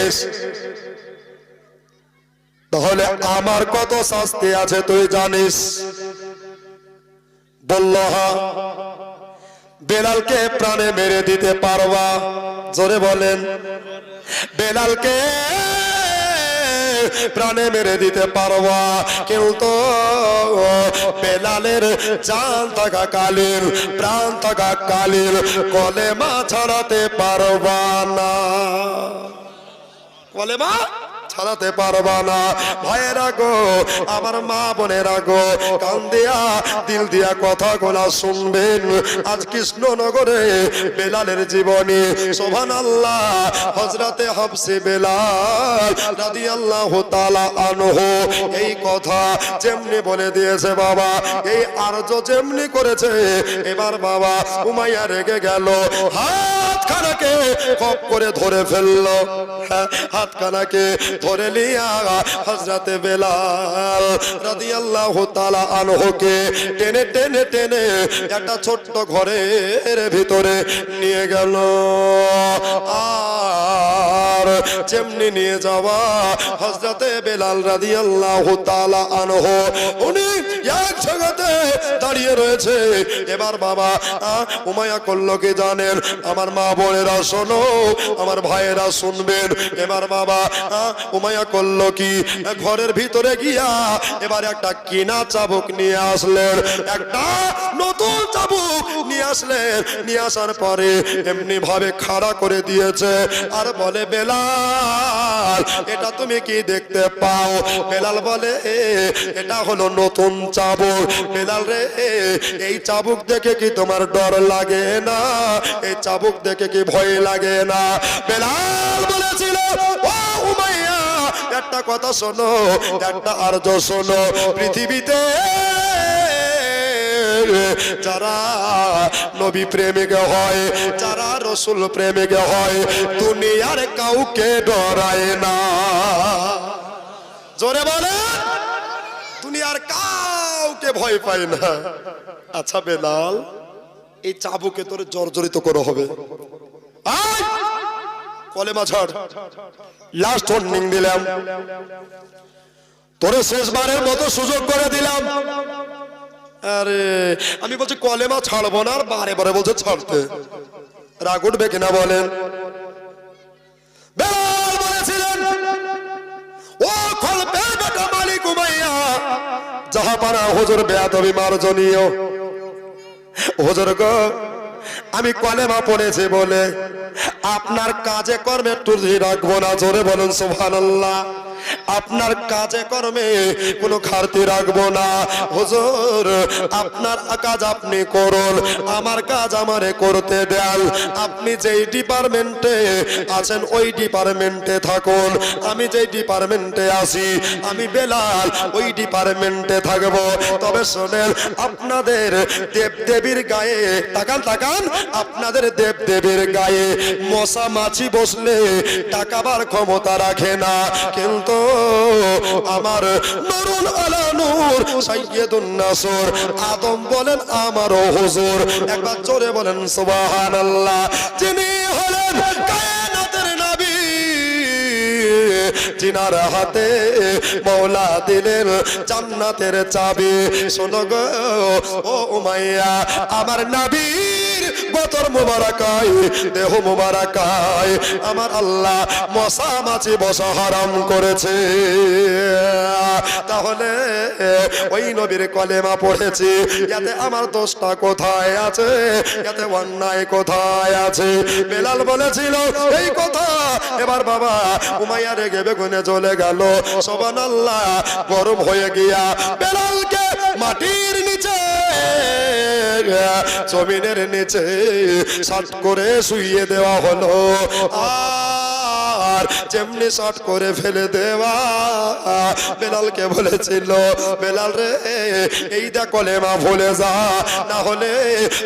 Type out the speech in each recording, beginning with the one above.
জানিস? তাহলে আমার কত শাস্তি আছে তুই জানিস? বলল হ্যাঁ। বেলালকে প্রাণে মেরে দিতে পারবা? জোরে বলেন। বেলালকে প্রাণে মেরে দিতে পারবা, কিন্তু বেলালের জান থাকাকালীন, প্রাণ থাকাকালীন কলেমা ছড়াতে পারবা না। কলেমা ছড়াতে পারবা না। ভাইয়েরা গো, আমার মা বোনেরা গো, কান দিয়া দিল দিয়া কথাগুলা শুনবেন। আজ কৃষ্ণনগরে বেলালের জীবনী, সুবহানাল্লাহ, হযরতে হাফসে বেলাল রাদিয়াল্লাহু তাআলা আনহু এই কথা যেমনি বলে দিয়েছে বাবা, এই আরজ যেমনি করেছে, এবার বাবা উমাইয়া রেগে গেল, হাতখানাকে খপ করে ধরে ফেললো। হাতখানাকে ধরে লিয়া হযরতে বেলাল রাদিয়াল্লাহু তাআলা আনহুকে টেনে টেনে টেনে একটা ছোট্ট ঘরের ভিতরে নিয়ে গেল। আর যেমনি নিয়ে যাওয়া, হযরতে বেলাল রাদিয়াল্লাহু তাআলা আনহু উনি এক জায়গাতে দাঁড়িয়ে রয়েছে। এবার বাবা উমাইয়া করলো কি জানেন? আমার মা বোনেরা শোনো, আমার ভাইয়েরা শুনবেন। এবার বাবা উমাইয়া করলো কি, ঘরের ভিতরে গিয়া এবার একটা কিনা চাবুক নিয়ে আসলেন, একটা নতুন চাবুক নিয়ে আসলেন। নিয়ে আসার পরে এমনি ভাবে খাড়া করে দিয়েছে আর বলে, বেলাল এটা তুমি কি দেখতে পাও? বেলাল বলে, এটা হলো নতুন চাবুক। বেলাল রে, এই চাবুক দেখে কি তোমার ডর লাগে না? এই চাবুক দেখে কি ভয় লাগে না? বেলাল বলেছিল, ও উমাইয়া, একটা কথা শোনো, একটা আরজ শোনো, পৃথিবীতে যারা নবী প্রেমিক হয়, যারা রাসূল প্রেমিক হয়, দুনিয়ার কাউকে ডরায় না। জোরে বলে, দুনিয়ার কাউকে ভয় পায় না। আচ্ছা বেলাল, এই চাবুকে তোর জর্জরিত করা হবে, কলেমা ছাড়। লাস্ট ওয়ার্নিং দিলাম, তোরে শেষবারের মতো সুযোগ করে দিলাম। আরে আমি বলছি কলেমা ছাড়বো না, আর বারে বারে বলছে ছাড়তে। রাগ উঠবে কিনা বলেন? বেলাল বলেছিলেন, ও খলপের বেটা মালিক উমাইয়া, জাহাপানা হুজুর বেয়াদবি মার্জনীয়। হুজুর গো, আমি কলেমা পড়েছি বলে আপনার কাজে কর্মে ত্রুটি রাখবো না। জোরে বলুন সুবহানাল্লাহ। আপনার কাজে কর্মে কোনো ঘাটতি রাখবো না। হুজুর, আপনার কাজ আপনি করুন, আমার কাজ আমারে করতে দেন। আপনি যেই ডিপার্টমেন্টে আছেন ওই ডিপার্টমেন্টে থাকুন, আমি যেই ডিপার্টমেন্টে আছি, আমি বেলাল ওই ডিপার্টমেন্টে থাকবো। তবে শোনেন, আপনাদের দেবদেবীর গায়ে তাকান, তাকান, আপনাদের দেবদেবীর গায়ে মশা মাছি বসলে টাকাবার ক্ষমতা রাখে না, কিন্তু আমার নূরুল আলা নূর সাইয়্যিদুন নাসর আদম বলেন আমারও হুজুর। একবার জোরে বলেন সুবহানাল্লাহ। যিনি হলেন কায়নাতের নবী, जिनार हाथे मौला दिलेर জান্নাতের চাবি। শোনো গো ও উমাইয়া, আমার নবীর বতর মুবারাকায়, দেহ মুবারাকায় আমার আল্লাহ মশা মাছি বসা হারাম করেছে। তাহলে ওই নবীর কলেমা পড়েছি, এতে আমার দোষটা কোথায় আছে, এতে অন্যায় কোথায় আছে? বেলাল বলেছিল এই কথা। এবার বাবা উমাইয়া রেগে বেগুনে চলে গেল। সুবহানাল্লাহ, গরম হয়ে গিয়া বেলালকে মাটির নিচে, জমিনের নিচে সাট করে শুইয়ে দেওয়া হলো। আর যেমনি শট করে ফেলে দেওয়া, বেলালকে বলেছিল বেলাল রে, এই দা কলেমা ভুলে যা, না হলে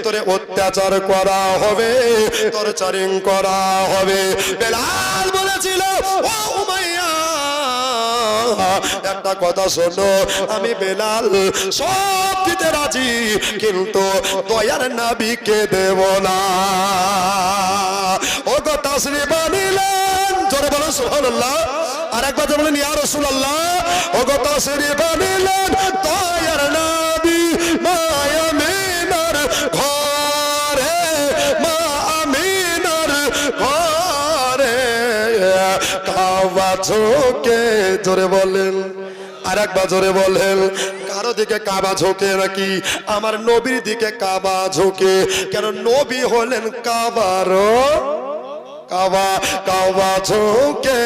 তোরে অত্যাচার করা হবে, টর্চারিং করা হবে। বেলাল বলেছিল ও উমাইয়া, একটা কথা শোনো, আমি বেলাল সব দিতে রাজি, কিন্তু দয়ার নবীকে দেব না। ও গো তাশরীফ আনিলেন, জোরে বলো সুবহানাল্লাহ। আর একবার বলেন ইয়া রাসূলুল্লাহ। ও গো তাশরীফ আনিলেন দয়ার নবী মা আমিনার ঘরে, মা আমিনার ঘরে, কাবা ঝোঁকে, জোরে বলেন আর একবার জোরে বলেন। কারো দিকে কাবা ঝোঁকে নাকি? আমার নবীর দিকে কাবা ঝোঁকে। কেন? নবী হলেন কাবারও কাবা, কাবা ঝোঁকে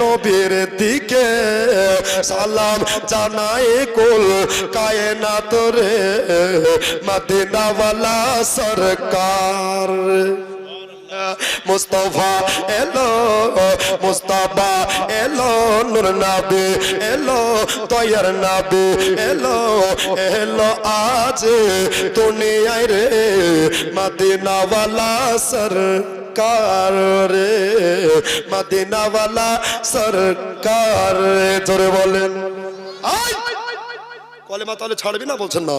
নবীর দিকে সালাম জানাই কুল কায়নাত রে, মদিনাওয়ালা সরকার। মুস্তাফা এলো, মুস্তাফা এলো, নূর নবী এলো, দয়ার নবী এলো, এলো আজ দুনিয়ায় রে, মদিনাওয়ালা সরকার রে, মদিনাওয়ালা সরকার। জোরে বলেন। কলেমা তাহলে ছাড়বি না? বলছেন না,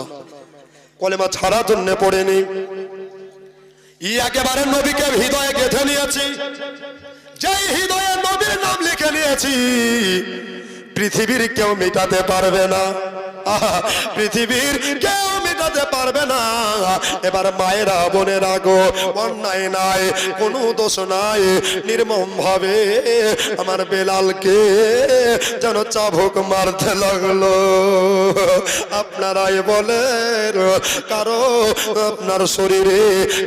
কলেমা ছাড়ার জন্য পড়েনি। একেবারে নবীকে হৃদয়ে গেঁথে নিয়েছি। যেই হৃদয়ে নবীর নাম লিখে নিয়েছি, পৃথিবীর কেউ মেটাতে পারবে না। পৃথিবীর কেউ মেটাতে পারবে না। এবার মায়েরা বোনেরা গো, অন্যায় নাই, কোনো দোষ নাই, নির্মম ভাবে আমার বেলালকে যেন চাবুক মারতে লাগলো। আপনারাই বলেন, কারো আপনার শরীরে,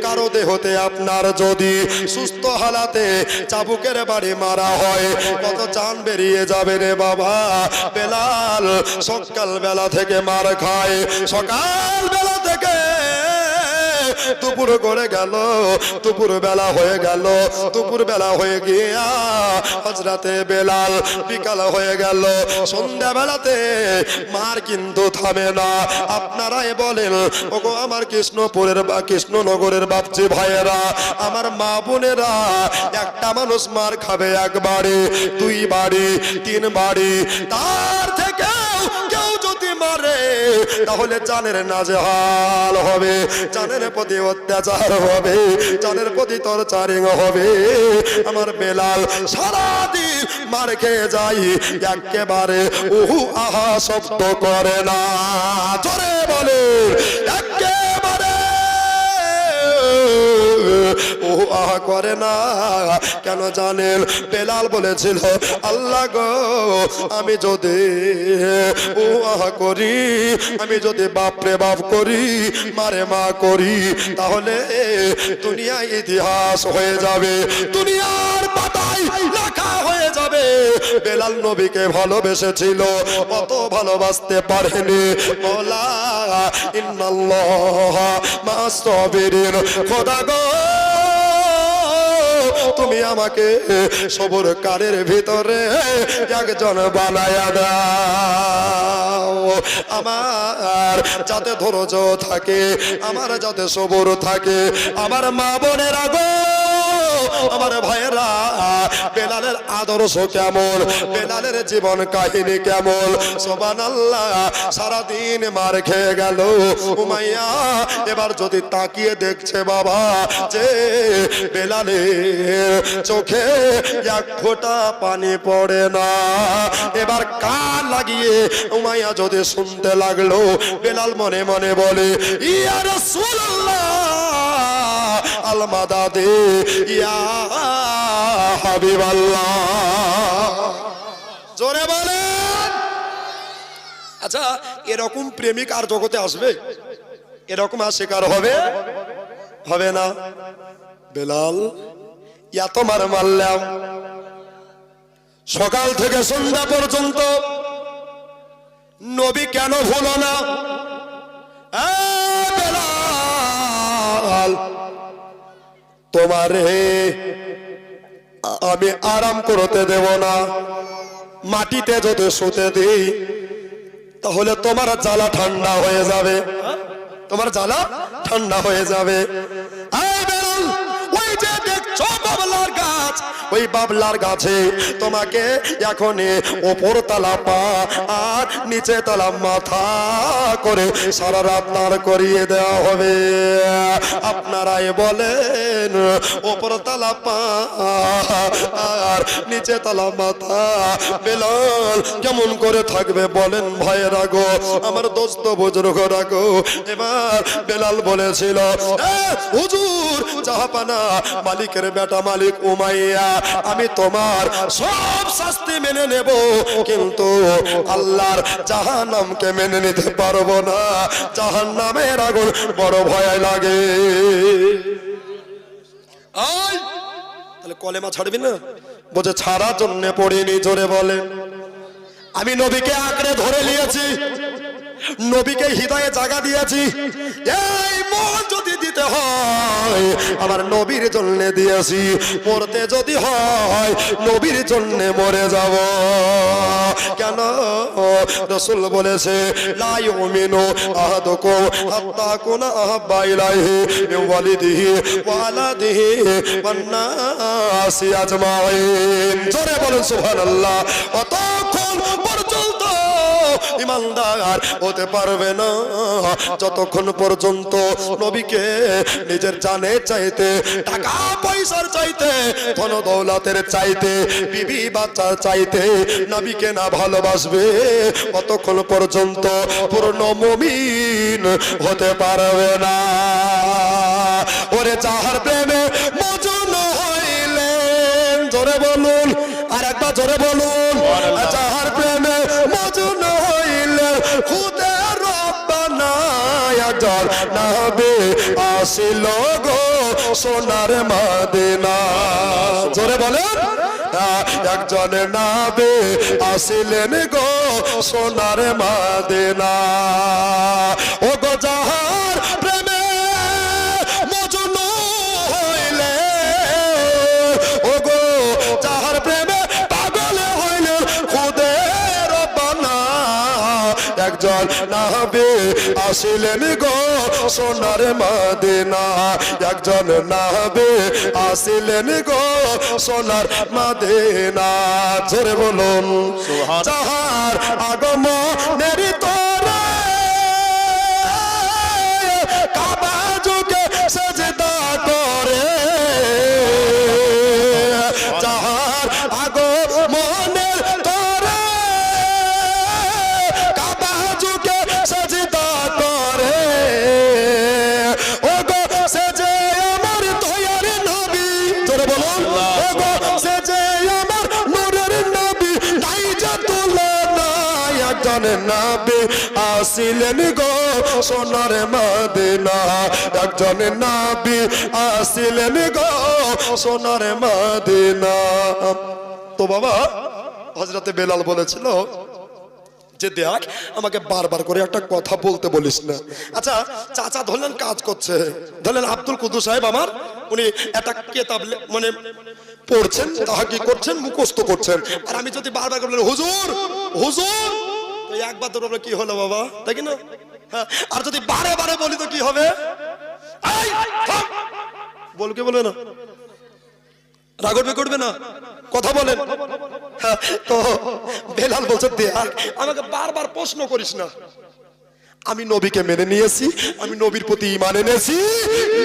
কারো দেহতে আপনার যদি সুস্থ হালাতে চাবুকের বাড়ি মারা হয়, কত জান বেরিয়ে যাবে রে বাবা। বেলাল সকাল বেলা থেকে মার খায়, সকাল বেলা থেকে দুপুর করে গেল, দুপুর বেলা হয়ে গেল, দুপুর বেলা হয়ে গিয়া হযরতে বেলাল বিকাল হয়ে গেল, সন্ধ্যা বেলাতে মার কিন্তু থামে না। আপনারাই বলেন ওগো আমার কৃষ্ণপুরের বা কৃষ্ণনগরের বাপজি ভাইয়েরা, আমার মা বোনেরা, একটা মানুষ মার খাবে একবারে, দুই বাড়ি, তিন বাড়ি, তার থেকে কেউ যদি মারে তাহলে জানের নাজেহাল হবে, জানের প্রতি অত্যাচার হবে, জানের প্রতি টর্চারিং হবে। আমার বেলাল সারাদিন মার খেয়ে যাই, একেবারে উহু আহা শব্দ করে না। জোরে বলে একেবারে ও আহা করে না। কেন জানেন? বেলাল বলেছিল, আল্লাহ গো, আমি যদি ও আহা করি, আমি যদি বাপরে বাপ করি, মারে মা করি, তাহলে দুনিয়ায় ইতিহাস হয়ে যাবে, দুনিয়ার পাতায় লেখা হয়ে যাবে। বেলাল নবীকে ভালোবেসেছিল, অত ভালোবাসতে পারেনি। মওলা ইন্নাল্লাহ মা'আস সাবিরিন, খোদা গো তুমি আমাকে সবরকারের ভিতরে একজন বানায়া দাও। আমার যাতে ধৈর্য থাকে, আমার যাতে সবর থাকে। আমার মা বোনেরা গো, আমার ভাইয়েরা, বেলালের আদর্শ কেমন, বেলালের জীবন কাহিনী কেমন। সুবহানাল্লাহ। সারাদিন মার খেয়ে গেল উমাইয়া, এবার যদি তাকিয়ে দেখছে বাবা যে বেলালের চোখে এক ফোঁটা পানি পড়ে না, এবার কান লাগিয়ে উমাইয়া যদি শুনতে লাগলো, বেলাল মনে মনে বলে, ইয়া রাসূলুল্লাহ আল মাদাদে ইয়া হাবিবাল্লাহ। জোরে বলেন। আচ্ছা, এরকম প্রেমিক আর জগতে আসবে? এরকম আশিকার হবে? হবে না। বেলাল এত মার মারলাম, সকাল থেকে সন্ধ্যা পর্যন্ত নবী কেন ভুলো না? বেলাল, তোমারে আমি আরাম করতে দেব না। মাটিতে যদি শুতে দিই তাহলে তোমার জ্বালা ঠান্ডা হয়ে যাবে, তোমার জ্বালা ঠান্ডা হয়ে যাবে। ওই যে দেখছো বাবলার গাছ, ওই বাবলার গাছে তোমাকে এখনই ওপর তলা পা আর নিচে তলা মাথা করে সারা রাত দাঁড় করিয়ে দেওয়া হবে। আপনারাই বলেন ওপর তলা পা আর নিচে তলা মাথা বেলাল কেমন করে থাকবে বলেন ভাইয়েরা গো, আমার দোস্ত বুজুর্গরা গো। এবার বেলাল বলেছিল, হুজুর জাহাপানা মালিকের বেটা মালিক উমাইয়া, আমি তোমার সব শাস্তি মেনে নেব, কিন্তু আল্লাহর জাহান্নামকে মেনে নিতে পারবো না। জাহান্নামের আগুন বড় ভয় লাগে। তাহলে কলেমা ছাড়বি না? বলছে ছাড়ার জন্য পড়িনি। জোরে বলে, আমি নবীকে আঁকড়ে ধরে নিয়েছি, নবীকে হৃদয়ে জায়গা দিয়েছি। এই মন যদি দিতে হয় আমার নবীর জন্য দিয়েছি, মরতে যদি হয় নবীর জন্য মরে যাব। কেন? রাসূল বলেছে লা ইউমিনু আহাদুকুম হাত্তা কুনা আহাব্বা ইলাইহি মিন ওয়ালিদিহি ওয়া ওয়ালাদিহি ওয়ান নাসি আজমাইন। জোরে বলুন সুবহানাল্লাহ। অতক্ষণ পর্যন্ত ইমানদার হতে পারবে না যতক্ষণ পর্যন্ত নবীকে নিজের জানের চাইতে, টাকা পয়সার চাইতে, ধন দৌলতের চাইতে, বিবি বাচ্চার চাইতে নবীকে না ভালোবাসবে, ততক্ষণ পর্যন্ত পূর্ণ মুমিন হতে পারবে না। ওরে যাহার প্রেমে মজনু হইলেন, জোরে বলুন, আর একবার জোরে বলুন, যাহার প্রেমে মজনু হইলেন খুদে রব্বানা একজন নবী আসিল গো সোনার মদিনা। জোরে বলেন, একজন নবী আসিলেন গো সোনার মদিনা। ও গো যাহার প্রেমে মজনু হইলে, ও গো যাহার প্রেমে পাগল হইলেন খুদে রব্বানা একজন নবী আসিলেন গো সোনার মদিনা। একজন নবী আসিলেন গো সোনার মদিনা। জোরে বলুন, যাহার আগমনের তোরে কাবা যুগে সেজদা করে, যাহার আগমনের তোরে কাবা যুগে সেজদা করে, ও গো সে যে আমার দয়ার নবী। জোরে বলুন, ও গো সে যে আমার নূরের নবী, নাই যে তুলনা। একজন নবী আসিলেন গো সোনার মদিনা। একজন নবী আসিলেন গো সোনার মদিনা। তো বাবা হযরতে বেলাল বলেছিল যে দেখ আমাকে বারবার করে একটা কথা বলতে বলিস না। আচ্ছা চাচা ধরলেন কাজ করছে, ধরলেন আব্দুল কুদ্দুস সাহেব আমার, উনি একটা কিতাব মানে পড়ছেন, তাহাকি করছেন, মুখস্থ করছেন, আর আমি যদি বারবার করে বলি হুজুর হুজুর, তো একবার তো কি হলো বাবা, তাই কি না? হ্যাঁ, আর যদি বারে বারে বলি তো কি হবে? বলকে বলে না, রাগবে করবে না, কথা বলেন। হ্যাঁ, তো বেলাল বলছে দেখ আমাকে বারবার প্রশ্ন করিস না, আমি নবীকে মেনে নিয়েছি, আমি নবীর প্রতি ঈমান এনেছি,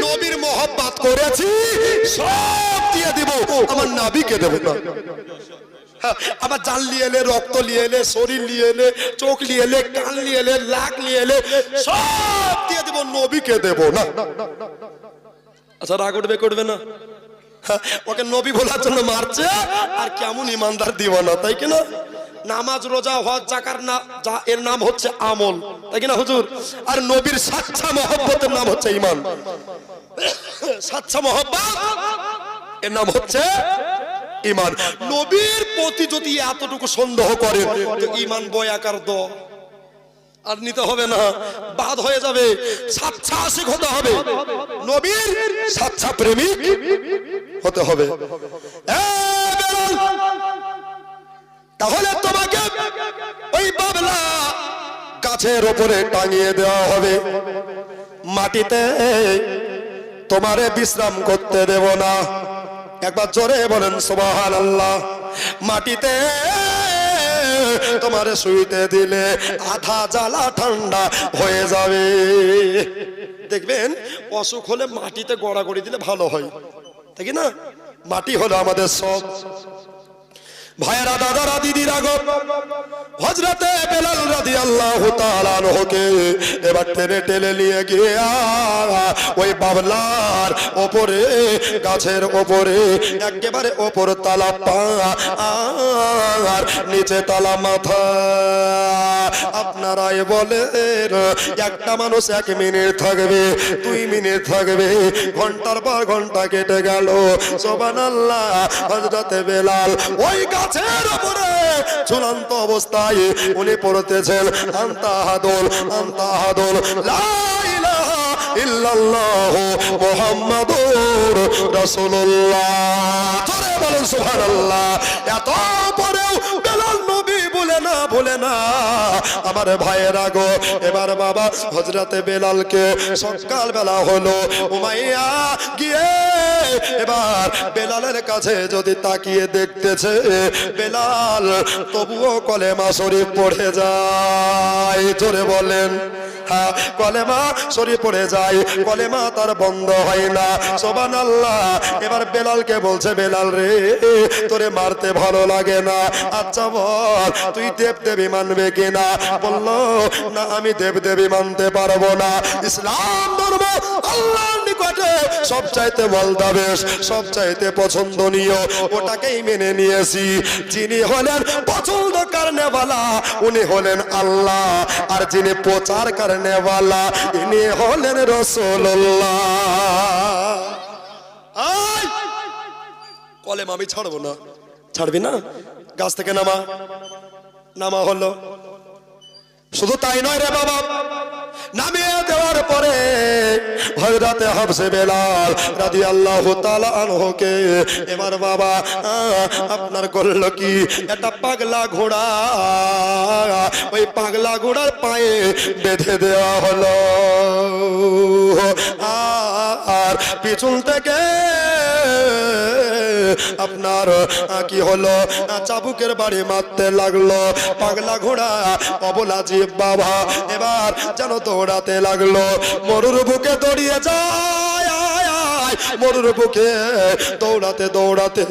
নবীর মহব্বত করেছি, সব দিয়ে দিব, আমার নবীকে দেব না। আমার জান লিয়ে এলে, রক্ত লিয়ে এলে, শরীর লিয়ে এলে, চোখ লিয়ে এলে, কান লিয়ে এলে, লাক লিয়ে এলে, সব দিয়ে দিব, নবীকে দেব না। আচ্ছা রাগ উঠবে করবে না? ওকে নবী বলার জন্য মারছে, আর কেমন ইমানদার দিব না, তাই কিনা? নামাজ রোজা হজ যাকার না, যা এর নাম হচ্ছে আমল, তাই কিনা হুজুর? আর নবীর সাচ্চা মহব্বতের নাম হচ্ছে ঈমান। সাচ্চা মহব্বত এর নাম হচ্ছে ঈমান। নবীর প্রতি যদি এতটুকু সন্দেহ করে তো ঈমান বয়াকার দ আর নিতে হবে না, বাদ হয়ে যাবে। সাচ্চা আশিক হতে হবে, নবীর সাচ্চা প্রেমিক হতে হবে। তাহলে তোমাকে ওই বাবলা গাছের উপরে টাঙিয়ে দেওয়া হবে, মাটিতে তোমারে বিশ্রাম করতে দেব না। একবার জোরে বলেন সুবহানাল্লাহ। মাটিতে তোমার শুইতে দিলে আধা জ্বালা ঠান্ডা হয়ে যাবে। দেখবেন অসুখ হলে মাটিতে গড়াগড়ি দিলে ভালো হয়, তাই না? মাটি হলো আমাদের সব। ভাইরা, দাদারা, দিদিরা গো, হযরতে বেলাল রাদিয়াল্লাহু তাআলা আনহুকে এবার টেনে টেনে নিয়ে গিয়া ওই বাবলার ওপরে, গাছের ওপরে, একেবারে ওপর তালা পা আর নিচে তালা মাথা। আপনারাই বলেন একটা মানুষ 1 মিনিট থাকবে, 2 মিনিট থাকবে, ঘন্টার পর ঘন্টা কেটে গেল। সুবহানাল্লাহ। হযরতে বেলাল ওই গাছের উপরে ঝুলন্ত অবস্থায় উনি পড়তেছেন আনতা আহাদুন, আনতা আহাদুন, লা ইলাহা ইল্লাল্লাহু মুহাম্মাদুর রাসূলুল্লাহ। জোরে বলেন সুবহানাল্লাহ। এত পরেও বেলাল নবী ভুলে না আমার ভাইয়েরা গো। এবার বাবা হযরতে বেলালকে সকাল বেলা হলো, উমাইয়া গিয়ে এবার বেলালের কাছে যদি তাকিয়ে দেখতেছে, বেলাল তবুও কলেমা শরীফ পড়ে যায়। জোরে বলেন হ্যাঁ, কলেমা শরীফ পড়ে যায়, কলেমা তার বন্ধ হয় না। সুবহানাল্লাহ। এবার বেলালকে বলছে, বেলাল রে, তোরে মারতে ভালো লাগে না, আচ্ছা বল তুই দেবদেবী মানবে কিনা? বললো না, আমি দেবদেবী মানতে পারবো না। ইসলাম ধর্ম আল্লাহর নিকটে সবচাইতে ওয়ালদাবেশ, সবচাইতে পছন্দনীয়, ওটাকেই মেনে নিয়েছি। যিনি হলেন পছন্দ করনেওয়ালা উনি হলেন আল্লাহ, আর যিনি প্রচার করনেওয়ালা ইনি হলেন রাসূলুল্লাহ। আয় কলেমা আমি ছাড়বো না। ছাড়বি না? গাছ থেকে নামা। নামা হলো। শুধু তাই নয় রে বাবা, নামিয়ে দেওয়ার পরে হযরতে হাফসে বেলাল রাদিয়াল্লাহু তাআলা আনহুকে এবার বাবা আপনার করলো কি, একটা পাগলা ঘোড়া, ওই পাগলা ঘোড়ার পায়ে বেঁধে দেওয়া হলো। আর পিছন থেকে আপনার কি হলো, চাবুকের বাড়ি মারতে লাগলো। পাগলা ঘোড়া অবলা জীব বাবা এবার যেন দৌড়াতে লাগলো। মরুর বুকে দৌড়িয়ে যায়, মরুর বুকে দৌড়াতে দৌড়াতে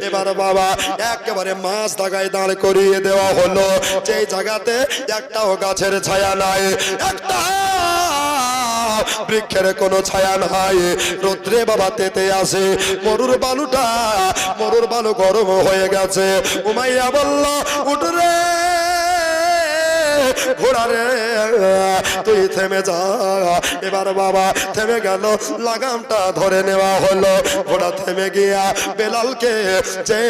এবার বাবা একেবারে মাছ দাগায় দাঁড় করিয়ে দেওয়া হলো, যে জায়গাতে একটাও গাছের ছায়া নাই, একটা বৃক্ষের কোনো ছায়া নাই। রৌদ্রে বাবা তেতে আসে, মরুর বালু গরম হয়ে গেছে। উমাইয়া বলল, উঠরে ঘোড়া রে, তুই থেমে যা। এবার বাবা থেমে গেল, লাগামটা ধরে নেওয়া হলো। ঘোড়া থেমে গিয়া বেলালকে, যে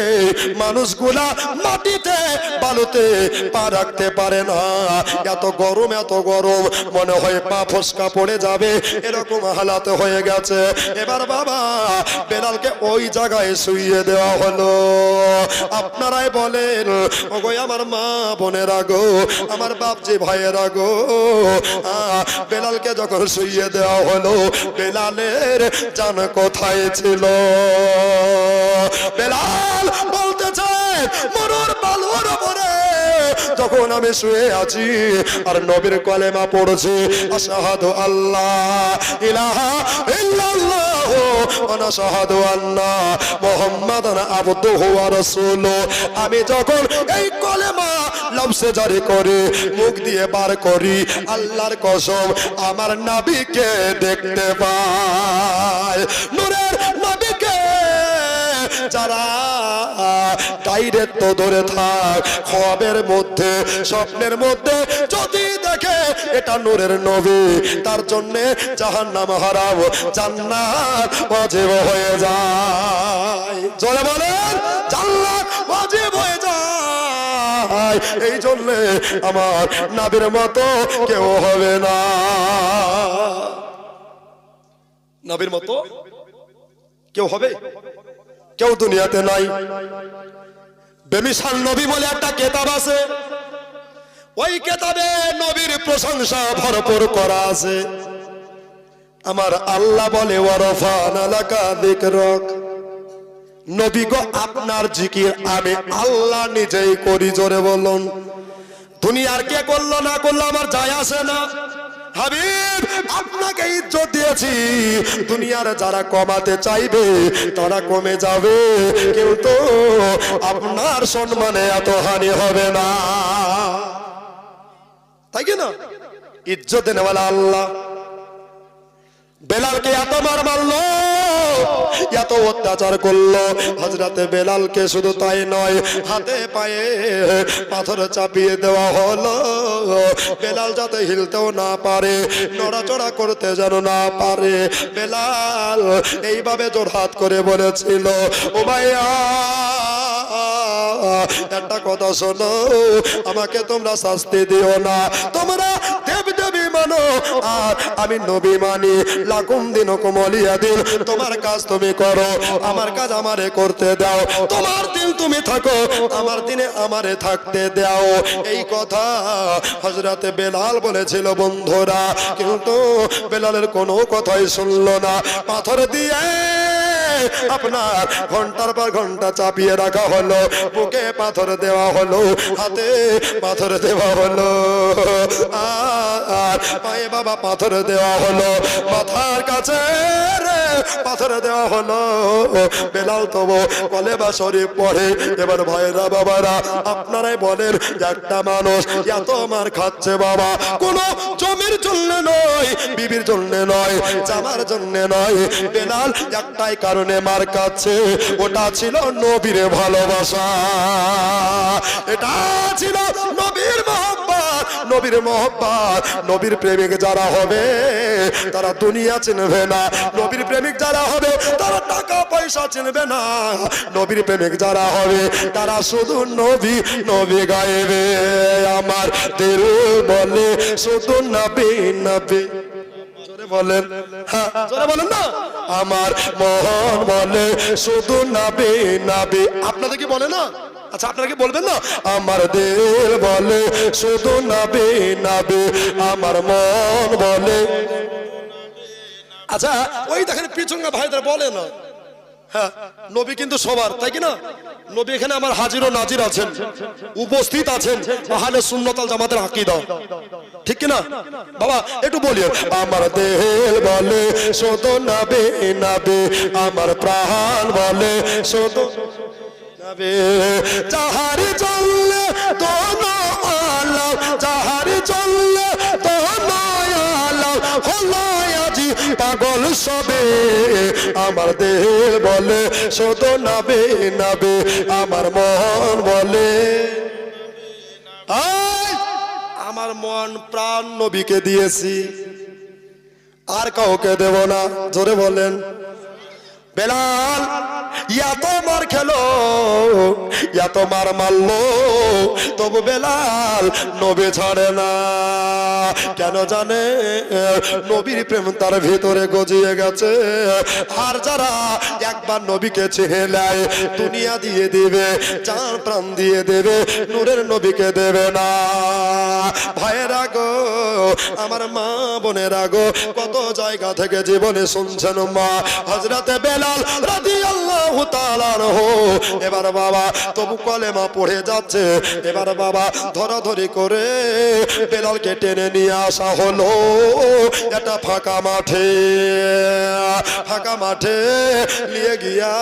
মানুষগুলা মাটিতে বালুতে পা রাখতে পারে না, এত গরম মনে হয় পা ফসকা পড়ে যাবে, এরকম হালাতে হয়ে গেছে। এবার বাবা বেলালকে ওই জায়গায় শুইয়ে দেওয়া হলো। আপনারাই বলেন ওগো আমার মা বোনেরা গো, আমার বাপজি ভাইয়েরা গো, বেলালকে যখন শুইয়ে দেওয়া হলো, বেলালের জান কোথায় ছিল? বেলাল বলতেছে, মরুর বালুর উপরে যখন আমি শুয়ে আছি আর নবীর কলেমা পড়ছি, আশহাদু আল্লাহ ইলাহা ইল্লাল্লাহ ওয়া আশহাদু আন্না মুহাম্মাদান আবদুহু ওয়া রাসূলুহু, আমি যখন এই কলেমা লফজে জারি করি, মুখ দিয়ে বার করি, আল্লাহর কসম আমার নবীকে দেখতে পাই। নূরের নবীকে যারা ডাইরেক্ট তো ধরে থাক, খ্বাবের মধ্যে স্বপ্নের মধ্যে যদি দেখে এটা নূরের নবী, তার জন্য জাহান্নাম হারাম, জান্নাত ওয়াজিব হয়ে যায়। জোরে বলেন, জান্নাত ওয়াজিব হয়ে যায়। এই জন্য আমার নবীর মতো কেউ হবে না। নবীর মতো কেউ হবে? কেউ দুনিয়াতে নাই। বেমিসাল নবী বলে একটা কিতাব আছে, ওই কিতাবে নবীর প্রশংসা ভরপুর করা আছে। আমার আল্লাহ বলে ওয়ারাফানা লাকা যিকরাক, নবী গো আপনার জিকির আমি আল্লাহ নিজেই করি, জোরে বলুন। দুনিয়ার কে করলো না করলো আমার যায় আসে না। হাবিব আপনাকে ইজ্জত দিয়েছি, দুনিয়ার যারা কমাতে চাইবে তারা কমে যাবে, কিন্তু আপনার সম্মানে এত হানি হবে না, তাই কি না? ইজ্জত দেনেওয়ালা আল্লাহ। বেলালকে এত মার মারলো, এত অত্যাচার করলো হযরতে বেলালকে, শুধু তাই নয় হাতে পায়ে পাথর চাপিয়ে দেওয়া হলো, বেলাল যাতে হিলতেও না পারে, নড়াচড়া করতে যেন না পারে। বেলাল এইভাবে জোড়হাত করে বলেছিল, ও ভাইয়া একটা কথা শোনো, আমাকে তোমরা শাস্তি দিও না, তোমরা দেব দেবী মানো আর আমি নবী মানি, লাকুম দিনুকুম ওয়ালিয়া দিন, তোমার কাজ তুমি করো, আমার কাজ আমারে করতে দাও, তোমার দিন তুমি থাকো, আমার দিনে আমারে থাকতে দাও। এই কথা হযরতে বেলাল বলেছিল বন্ধুরা, কিন্তু বেলালের কোনো কথাই শুনলো না। পাথর দিয়ে আপনার ঘন্টার পর ঘন্টা চাপিয়ে রাখা হলো, বুকে পাথর দেওয়া হলো, হাতে পাথর দেওয়া হলো, আর পায়ে বাবা পাথর দেওয়া হলো, মাথার কাছে পাথর দেওয়া হলো। বেলাল তবু কলেমা শরীফ পড়ে। এবার ভাইরা বাবারা আপনারাই বলেন, একটা মানুষ এত মার খাচ্ছে বাবা, কোন জমির জন্য নয়, বিবির জন্য নয়, জামার জন্য নয়, বেলাল একটাই কারণে মার খাচ্ছে, ওটা ছিল নবীর ভালোবাসা, এটা ছিল নবীর মহব্বত, নবীর মহব্বত। নবীর প্রেমিক যারা হবে তারা দুনিয়া চিনবে না, নবীর প্রেমিক যারা হবে তারা টাকা পয়সা চিনবে না, নবীর প্রেমিক যারা হবে তারা শুধু নবী নবী গাইবে। আমার দিল বলে শুধু নবী নবী, জোরে বলেন, হ্যাঁ জোরে বলেন না, আমার মন বলে শুধু নবী নবী। আপনাদের কি বলে না? আচ্ছা আপনারা কি বলবেন না? আমার দিল বলে শুধু নবী নবী, আমার মন বলে। আচ্ছা ওই দেখেন পিছনকা ভাইদের বলে না, হ্যাঁ নবী কিন্তু সবার, তাই কি না? নবী এখানে আমার হাজির ও নাজির আছেন, উপস্থিত আছেন, আহলে সুন্নাত ওয়াল জামাতের আকীদা, ঠিক কি না বাবা? একটু বলি, আমার দিল বলে শুধু নবী নবী, আমার প্রাণ বলে শুধু নবী, যাহারে চললে দোনো আলাম, যাহারে চললে দোনো আলাম হলো আজি পাগল সবে। আমার দেহ বলে শুধু নবী নবী, আমার মন বলে, আমার মন প্রাণ নবীকে দিয়েছি, আর কাউকে দেব না, জোরে বলেন। বেলাল এত মার খেলো, এত মার মারলো, তবু বেলাল নবী ছাড়ে না। কেন জানে? নবীর প্রেম তার ভিতরে গজিয়ে গেছে। আর যারা একবার নবীকে চিনে নেয়, দুনিয়া দিয়ে দিবে, জান প্রাণ দিয়ে দেবে, নূরের নবীকে দেবে না। ভাইয়েরা গো, আমার মা বোনেরা গো, কত জায়গা থেকে জীবনে শুনছেন মা হযরতে বেলাল রাদিয়াল্লাহু তাআলা আনহু, এবার বাবা তবু কলেমা পড়ে যাচ্ছে, এবার বাবা ধরাধরি করে বেলালকে টেনে নিয়ে আসা হলো একটা ফাঁকা মাঠে, ফাঁকা মাঠে নিয়ে গিয়া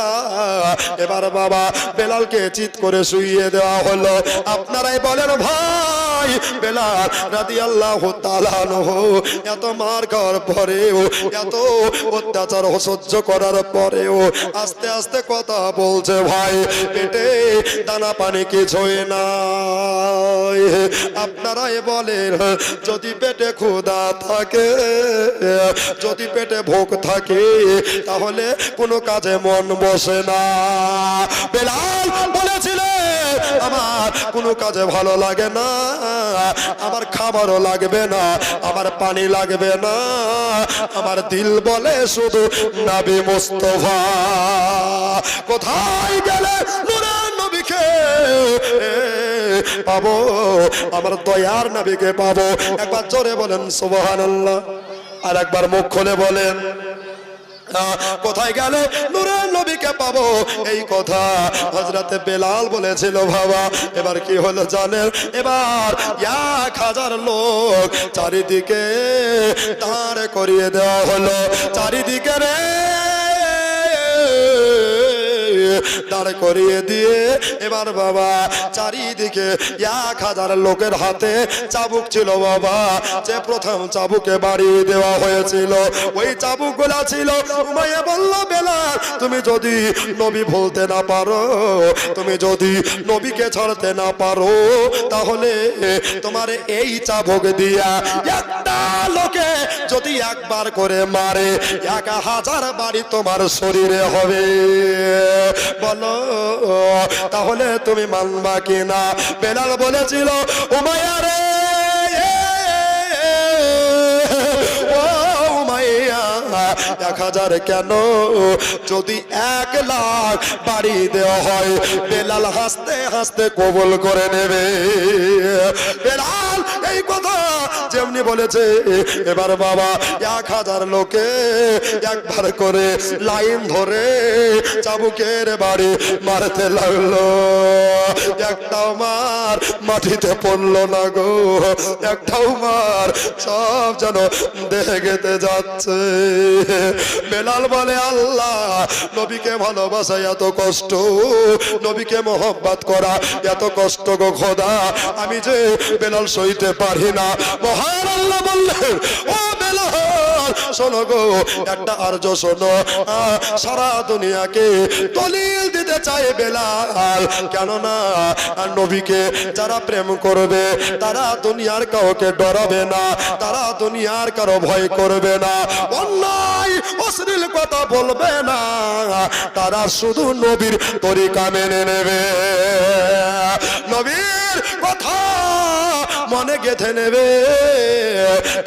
এবার বাবা বেলালকে চিৎ করে শুইয়ে দেওয়া হলো। আপনারাই বলেন ভাই, বেলাল রাদিয়াল্লাহু তাআলা আনহু এত মার খাওয়ার পরেও, এত অত্যাচার সহ্য করার পরেও আস্তে আস্তে কথা বলছে ভাই, পেটে দানা পানি কিছুই নাই। আপনারাই বলেন, যদি পেটে ক্ষুধা থাকে, যদি পেটে ভোগ থাকে, তাহলে কোনো কাজে মন বসে না। বেলাল বলেছিলেন, আমার কোনো কাজে ভালো লাগে না, আমার খাবারও লাগবে না, আমার পানি লাগবে না, আমার দিল বলে শুধু নবী মুস্তাফা। কোথায় গেলে নূরের নবীকে পাবো, আমার দয়ার নবীকে পাবো। একবার জোরে বলেন সুবহানাল্লাহ, আর একবার মুখ খুলে বলেন, কোথায় গেলে নূরের নবীকে পাবো, এই কথা হযরতে বেলাল বলেছিল বাবা। এবার কি হলো জানেন, এবার 1000 লোক চারিদিকে দাঁড় করিয়ে দেওয়া হলো, চারিদিকে রে দাঁড় করিয়ে দিয়ে এবার বাবা চারিদিকে 1000 লোকের হাতে চাবুক ছিল বাবা। যে প্রথম চাবুকে বাড়িয়ে দেওয়া হয়েছিল ওই চাবুক গুলা ছিল, উমাইয়া বলল বেলাল তুমি যদি নবী ভুলতে না পারো, তুমি যদি নবীকে ছাড়তে না পারো, তাহলে তোমার এই চাবুক দিয়া একটা লোকে যদি একবার করে মারে 1000 বাড়ি তোমার শরীরে হবে, বলো তাহলে তুমি মানবা কিনা? বেলাল বলেছিল উমাইয়া রে, ও উমাইয়া 1000 কেন, যদি 1 লাখ বাড়ি দেওয়া হয় বেলাল হাসতে হাসতে কবুল করে নেবে। বেলাল এই কথা যেমনি বলেছে, এবার বাবা 1000 লোকে একবার করে লাইন ধরে চাবুকের বাড়ি মারতে লাগলো। একটাও মার মাটিতে পড়লো না গো, একটাও মার, সব যেন দেহে গেতে যাচ্ছে। বেলাল বলে আল্লাহ, নবীকে ভালোবাসা এত কষ্ট, নবীকে মোহব্বত করা এত কষ্ট গো খোদা, আমি যে বেলাল সইতে পারি না। মহান আল্লাহ বললেন ও বেলাল শোনো গো, একটা আরজ শোনো, সারা দুনিয়াকে দলিল দিতে চায় বেলাল, কেননা নবীকে যারা প্রেম করবে তারা দুনিয়ার কাউকে ডরাবে না, তারা দুনিয়ার কারো ভয় করবে না, অন্যায় অশ্লীল কথা বলবে না, তারা শুধু নবীর তরিকা মেনে নেবে, নবীর কথা মনে গেঁথে নেবে,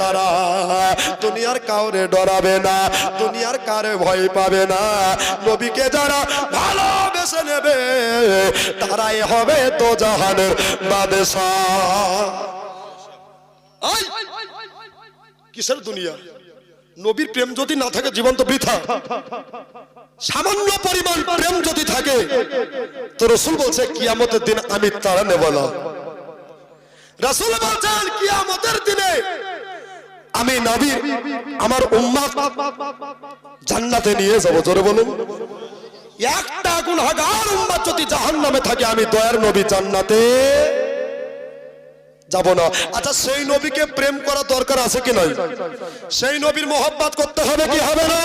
তারা দুনিয়ার কাউরে ডরাবে না, দুনিয়ার কারে ভয় পাবে না। নবীকে যারা ভালোবেসে নেবে তারাই হবে তো জাহানের বাদশাহ। কিসের দুনিয়া? নবীর প্রেম যদি না থাকে জীবন তো বৃথা। সামান্য পরিমাণ প্রেম যদি থাকে তো রাসূল বলছে কিয়ামতের দিন আমি তারা নেব না। রাসূল বলছেন কিয়ামতের দিনে আমি নবী আমার উম্মত জান্নাতে নিয়ে যাব। জোরে বলুন, একটা গুনাহগার উম্মত যদি জাহান্নামে থাকে আমি দয়ার নবী জান্নাতে যাব না। আচ্ছা সেই নবীকে প্রেম করা দরকার আছে কি নাই? সেই নবীর মোহব্বত করতে হবে কি হবে না?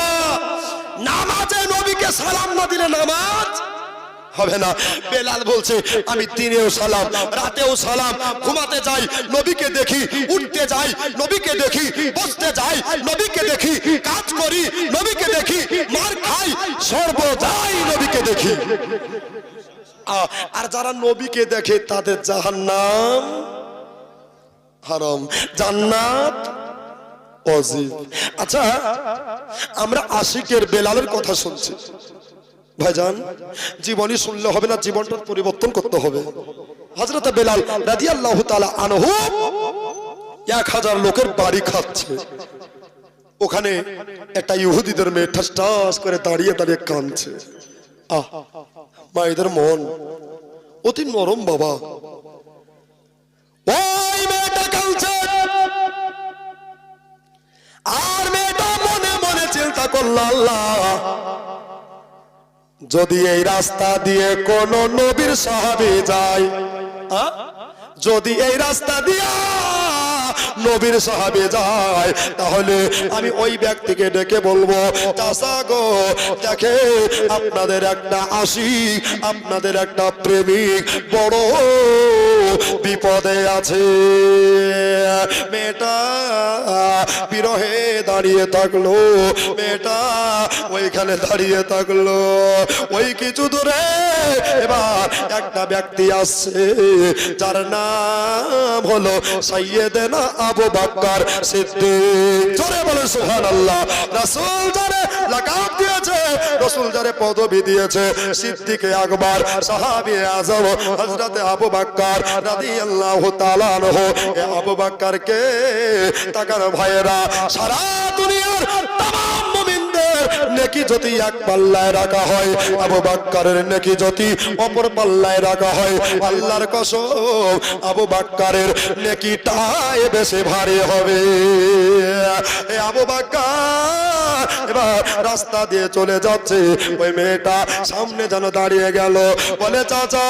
নামাজে নবীকে সালাম না দিলে নামাজ হবে না। বেলাল বলছে আমি দিনেও সালাম, রাতেও সালাম, ঘুমাতে যাই নবীকে দেখি, উঠতে যাই নবীকে দেখি, বসতে যাই নবীকে দেখি, কাজ করি নবীকে দেখি, মার খাই সর্বদাই নবীকে দেখি। আর যারা নবীকে দেখে তাদের জাহান্নাম হারাম, জান্নাত ওয়াজিব। আচ্ছা আমরা আশিকের বেলালের কথা শুনছি ভাইজান, জীবনী শুনলে হবে না, জীবনটার পরিবর্তন করতে হবে। হযরত বেলাল রাদিয়াল্লাহু তাআলা আনহু 1000 লোকের বাড়ি খাচ্ছে, ওখানে একটা ইহুদিদের মেয়ে ঠাস ঠাস করে দাঁড়িয়ে দাঁড়িয়ে কাঁদছে। মায়েদের মন অতি নরম বাবা। ওই মেয়েটা কাঁদছে আর মেয়েটা মনে মনে চিন্তা করল আল্লাহ যদি এই রাস্তা দিয়ে কোন নবীর সাহাবী যায়, যদি এই রাস্তা দিয়ে নবীর সাহাবী যায় তাহলে আমি ওই ব্যক্তিকে ডেকে বলবো চাচা গো দেখে আপনাদের একটা আশিক, আপনাদের একটা প্রেমিক বড় বিপদে আছে। মেয়েটা বিরহে দাঁড়িয়ে থাকলো, মেয়েটা ওইখানে দাঁড়িয়ে থাকলো। ওই কিছু দূরে এবার একটা ব্যক্তি আসছে যার নাম হলো সাইয়েদেনা আবু বকর সিদ্দিক। জোরে বলে সুবহানাল্লাহ। রাসূল যারে লাকাব দিয়েছে, রাসূল যারে পদবি দিয়েছে সিদ্দিকে আকবর, সাহাবী আযম হযরত আবু বকর রাদিয়াল্লাহু তাআলা আনহু। এই আবু বকরকে তাকার ভাইয়েরা সারা দুনিয়ার तमाम মুমিনদের নেকি যদি এক পাল্লায় রাখা হয়, আবু বকরের নেকি যদি অপর পাল্লায় রাখা হয়, আল্লাহর কসম আবু বকরের নেকিটাই বেশি ভারী হবে। এ আবু বকর এবার রাস্তা দিয়ে চলে যাচ্ছে, ওই মেয়েটা সামনে যেন দাঁড়িয়ে গেল, বলে চাচা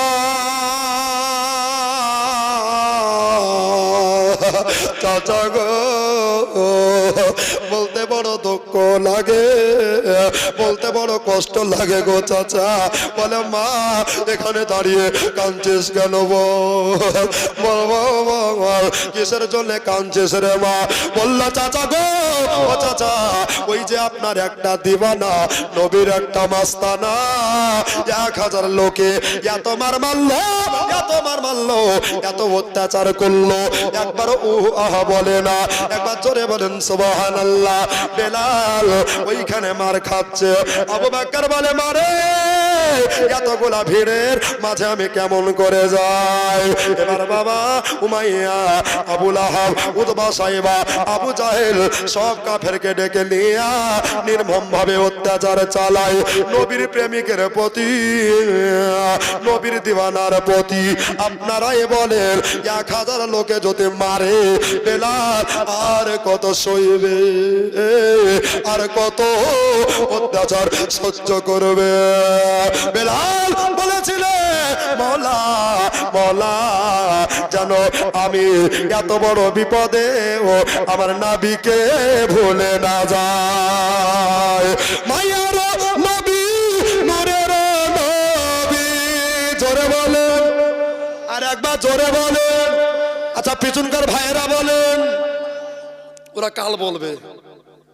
চাচা গো, বলতে বড় দুঃখ লাগে, বলতে বড় কষ্ট লাগে গো চাচা। বলে মা এখানে দাঁড়িয়ে কাঁদছিস কেন বল, কিসের জন্য কাঁদছিস রে মা? বললো চাচা গো, ও চাচা ওই যে আপনার একটা দিওয়ানা নবীর একটা মাস্তানা 1000 লোকে এত মার মারলো, এত মার মারলো, এত অত্যাচার করলো, একবার আহা বলে না, একবার জোরে বলেন সুবহানাল্লাহ। বেলাল ওইখানে মার খাচ্ছে, আবু বকর বলে মারে এতগুলা ভিড়ের মাঝে আমি কেমন করে যাই? এবার বাবা উমাইয়া, আবু লাহাব, উতবা, সাইবা, আবু জাহেল সব কাফেরকে ডেকে নিয়ে নির্মম ভাবে অত্যাচার চালায় নবীর প্রেমিকের প্রতি, নবীর দিওয়ানার প্রতি। আপনারাই বলেন 1000 লোকে যদি মারে বেলাল আর কত সইবে, আর কত অত্যাচার সহ্য করবে? বেলাল বলেছিল মওলা মওলা যেন আমি এত বড় বিপদে ও আমার নবীকে ভুলে না যায়। মায়ার নবী, নূরের নবী, জোরে বলেন, আর একবার জোরে বলেন। আচ্ছা পিছনকার ভাইয়েরা বলেন, ওরা কাল বলবে,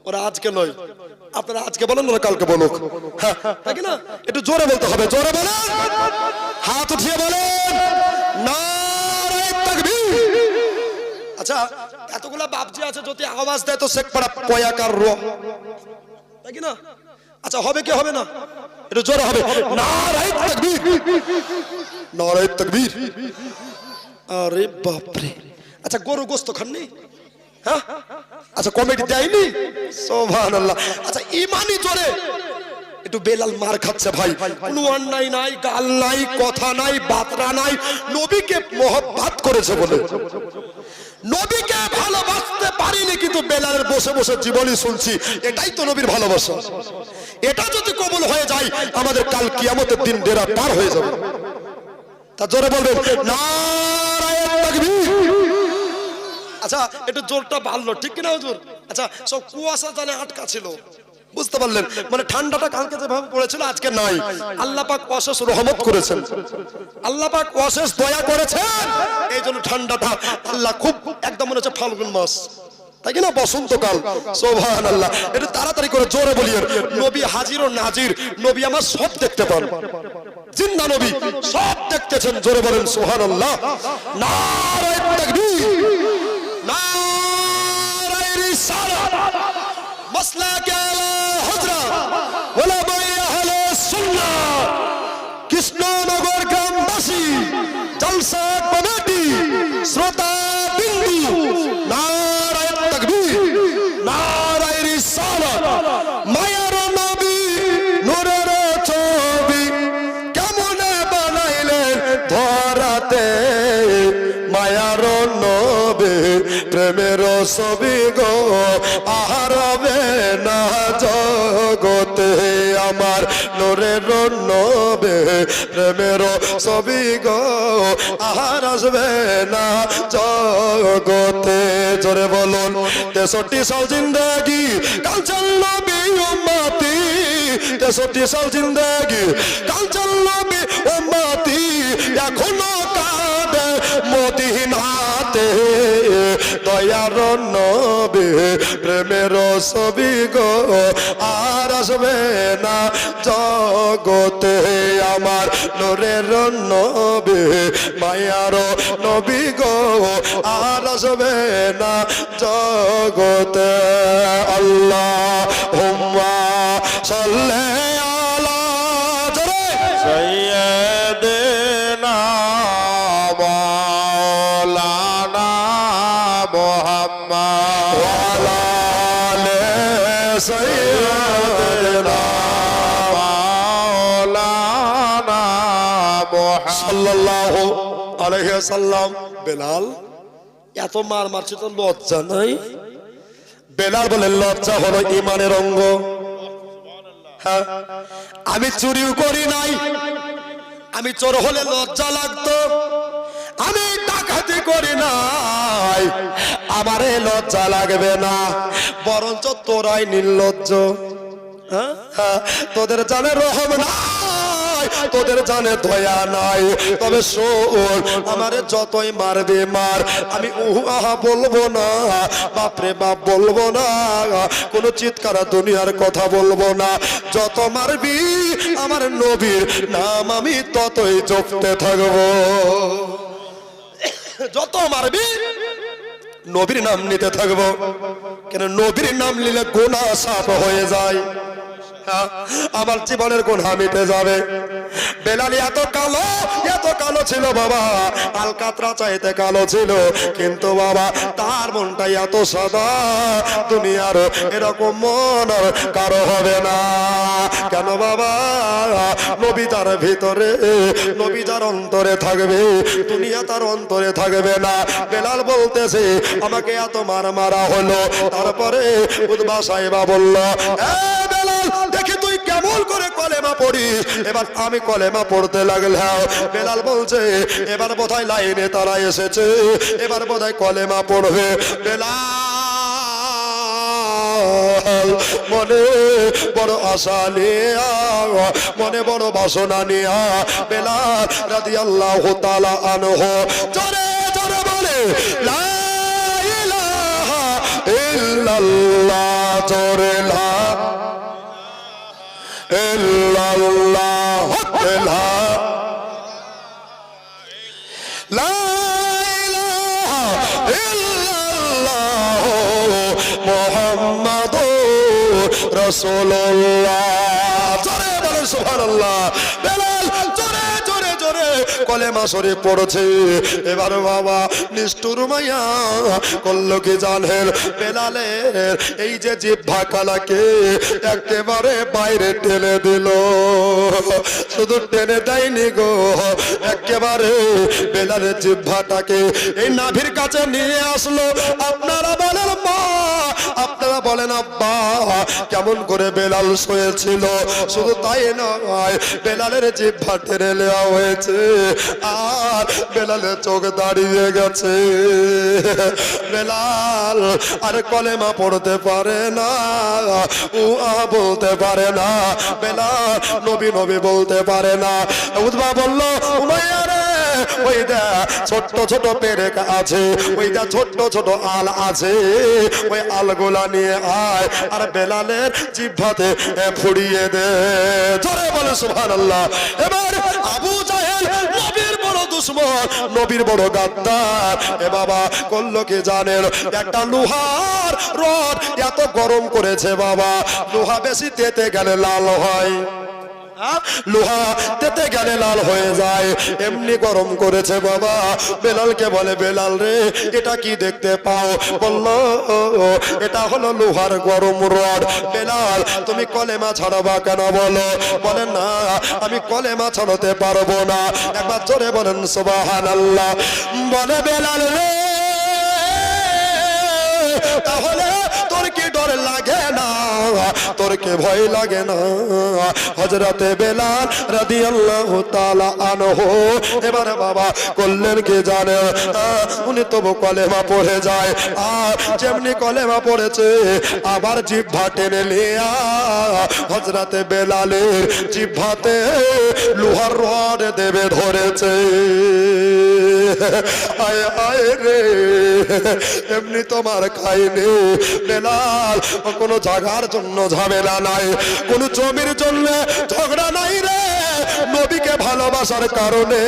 ওরা আজকে নয়। আপনারা আজকে বলেন, ওরা কালকে বলুক, হ্যাঁ তাই না? একটু জোরে বলতে হবে, জোরে বলেন, হাত উঠিয়ে বলেন নারে তাকবীর। আচ্ছা এতগুলা বাপজি আছে, যদি আওয়াজ দেয় তো শেখ পাড়া পয়াকার র, তাই না? আচ্ছা হবে কি হবে না? একটু জোরে হবে, নারে তাকবীর, নারে তাকবীর। আরে বাপরে, আচ্ছা গরু গোস্ত খাননি? হ্যাঁ আচ্ছা কমেডি দেয়নি? সুবহানাল্লাহ। আচ্ছা ইমানি জোরে একটু বেলাল মার খাচ্ছে ভাই, কোনো অন্যায় নাই, গাল নাই, কথা নাই, বাতরা নাই, নবীকে মহব্বত করেছে বলে। নবীকে ভালোবাসতে পারিনি, কিন্তু বেলালের বসে বসে জীবনী শুনছি, এটাই তো নবীর ভালোবাসা। এটা যদি কবুল হয়ে যায় আমাদের কাল কিয়ামতের দিন ডেরা পার হয়ে যাবে। তা জোরে বলবেন নারে তাকবীর। আচ্ছা একটু জোরটা বাড়লো, ঠিক কিনা হুজুর? আচ্ছা সব কুয়াশা জানে আটকা ছিল, বুঝতে পারলেন? মানে ঠান্ডাটা কালকে যেভাবে পড়েছিল আজকে নাই। আল্লাহ পাক অশেষ রহমত করেছেন, আল্লাহ পাক অশেষ দয়া করেছেন, এই জন্য ঠান্ডাটা আল্লাহ খুব একদম মনে হচ্ছে ফাল্গুন মাস, তাই কিনা বসন্তকাল। সুবহানাল্লাহ। একটু তাড়াতাড়ি করে জোরে বলিয়েন, নবী হাজির ও নাজির, নবী আমার সব দেখতে পান, জিন্দা নবী সব দেখতেছেন, জোরে বলেন সুবহানাল্লাহ। নারে তাকবীর, নারে রিসালাত, মাসলাকে হযরত ওলামায়ে আহলে সুন্নাহ, কৃষ্ণনগর গ্রামবাসী, জলসা কমিটি, শ্রোতা বিন্দু, নারে তাকবীর, নারে রিসালাত। মায়ার নবী নূরের ছবি কেমনে বানাইলেন ধরাতে, মায়ার নবী প্রেমের ছবি গো আহারবে না জগতে, আমার নূরের নবী প্রেমের ছবি গো আহার আসবে না জগতে। জোরে বলুন 63 সাল জিন্দেগি কাঞ্চন নবী উম্মতি, 63 সাল জিন্দেগি কাঞ্চন নবী উম্মতি, এখনো কাঁদে মদিনাতে, দয়ার নবী প্রেমের ছবি গো আর আসবে না জগতে, আমার নূরের নবী মায়ার নবী গো আর আসবে না জগতে। আল্লাহুম্মা সাল্লি আলা সাইয়্যিদিনা মাওলানা মুহাম্মদ ওয়া আলা আলি সাইয়্যিদিনা সাল্লাল্লাহু আলাইহি ওয়াসাল্লাম। বেলাল এত মার মারছে তো লজ্জা নাই? বেলাল বলে লজ্জা হলো ঈমানের অঙ্গ। হ্যাঁ, আমি চুরিও করি নাই, আমি চোর হলে লজ্জা লাগতো। আমি ডাকাতি করি নাই, আমারে লজ্জা লাগবে না, বরঞ্চ তোরাই নির্লজ্জ। তোদের জানে রহম নাই, তোদের জানে দয়া নাই। তবে শোন, আমারে যতই মারবে মার, আমি উহু আহা বলবো না, বাপরে বাপ বলবো না, কোনো চিৎকার দুনিয়ার কথা বলবো না। যত মারবি আমার নবীর নাম আমি ততই জপতে থাকবো। যত মারবি নবীর নাম নিতে থাকবো, কেন নবীর নাম নিলে গুনাহ সাফ হয়ে যায়। আমার জীবনের গুনাহ মিটে যাবে। বেলাল এত কালো ছিল বাবা, আলকাতরা চাইতে কালো ছিল, কিন্তু বাবা তার মনটা এত সাদা, দুনিয়ার এরকম মন কারো হবে না। কেন বাবা? নবী তার ভিতরে, নবী যার অন্তরে থাকবে, দুনিয়া তার অন্তরে থাকবে না। বেলাল বলতেছে আমাকে এত মারা হলো, তারপরে উতবা সাহেবা বলল, দেখি তুই কেমন করে কলেমা পড়িস। এবার আমি কলেমা পড়তে লাগলাম। বেলাল বলছে এবার বোধহয় লাইনে তারা এসেছে, এবার বোধহয় কলেমা পড়বে। বেলাল মনে বড় আশা নিয়া, মনে বড় বাসনা নিয়া বেলাল রাদিয়াল্লাহু তাআলা আনহু জোরে জোরে বলে লা ইলাহা ইল্লাল্লাহ, জোরে লা ইল্লাল্লাহ, লা ইলাহা ইল্লাল্লাহ মুহাম্মাদুর রাসূলুল্লাহ। জোরে বলেন সুবহানাল্লাহ। বেলাল জোরে জোরে জোরে কলেমা শরীফ পড়ছে। এবার বাবা নিষ্ঠুর মাইয়া করলো কি জানেন? বেলালের এই যে জিহ্বা কালাকে একেবারে বাইরে টেনে দিল। শুধু টেনে দেয়নি গো, একেবারে বেলালের জিহ্বাটাকে এই নাভির কাছে নিয়ে আসলো। আপনারা বলেন মা, আপনারা বলেন আব্বা, কেমন করে বেলাল শুয়েছিল। শুধু তাই নয়, বেলালের জিহ্বা টেনে নেওয়া হয়েছে, আর বেলালের চোখ দাঁড়িয়ে গেছে। বেলাল আর কলেমা পড়তে পারে না, উ আ বলতে পারে না, বেলাল নবী নবী বলতে পারে না। উতবা বলল, উমাইয়া রে, ওই দা ছোট্ট ছোট পেরেক আছে, ওই দা ছোট্ট ছোট আল আছে, ওই আলগুলা নিয়ে আয় আর বেলালের জিহ্বাতে ফুড়িয়ে দে। জোরে বলে সুবহানাল্লাহ। এবার আবু জাহেল নবীর বড় দুশমন, নবীর বড় গাদ্দার, এ বাবা করলো কি জানেন? একটা লোহার রড এত গরম করেছে বাবা, লোহা বেশি তেতে গেলে লাল হয়, লোহা তেতে গেলে লাল হয়ে যায়, এমনি গরম করেছে বাবা। বেলালকে বলে, বেলাল রে এটা কি দেখতে পাও? বলল এটা হলো লোহার গরম রড। বেলাল তুমি কলেমা ছাড়াবা কেন? বলো। বলে না আমি কলেমা ছাড়াতে পারবো না। একবার জোরে বলেন সুবহানাল্লাহ। বলে বেলাল রে তাহলে তোর কি ডর লাগে না, তোর কি ভয় লাগে না? হযরতে বেলাল রাদিয়াল্লাহু তাআলা আনহু এবারে বাবা করলেন কি জানে? উনি তবু কলেমা পড়ে যায়, আর যেমনি কলেমা পড়েছে আবার জিহ্বা টেনে লিয়া হযরতে বেলালের জিহ্বাতে লোহার রড দেবে ধরেছে। আয় আয় রে, এমনি তোমার খাইনি বেলাল, কোনো জায়গার জন্য ঝামেলা নাই, কোন জমির জন্য ঝগড়া নাই রে। নবীকে ভালোবাসার কারণে,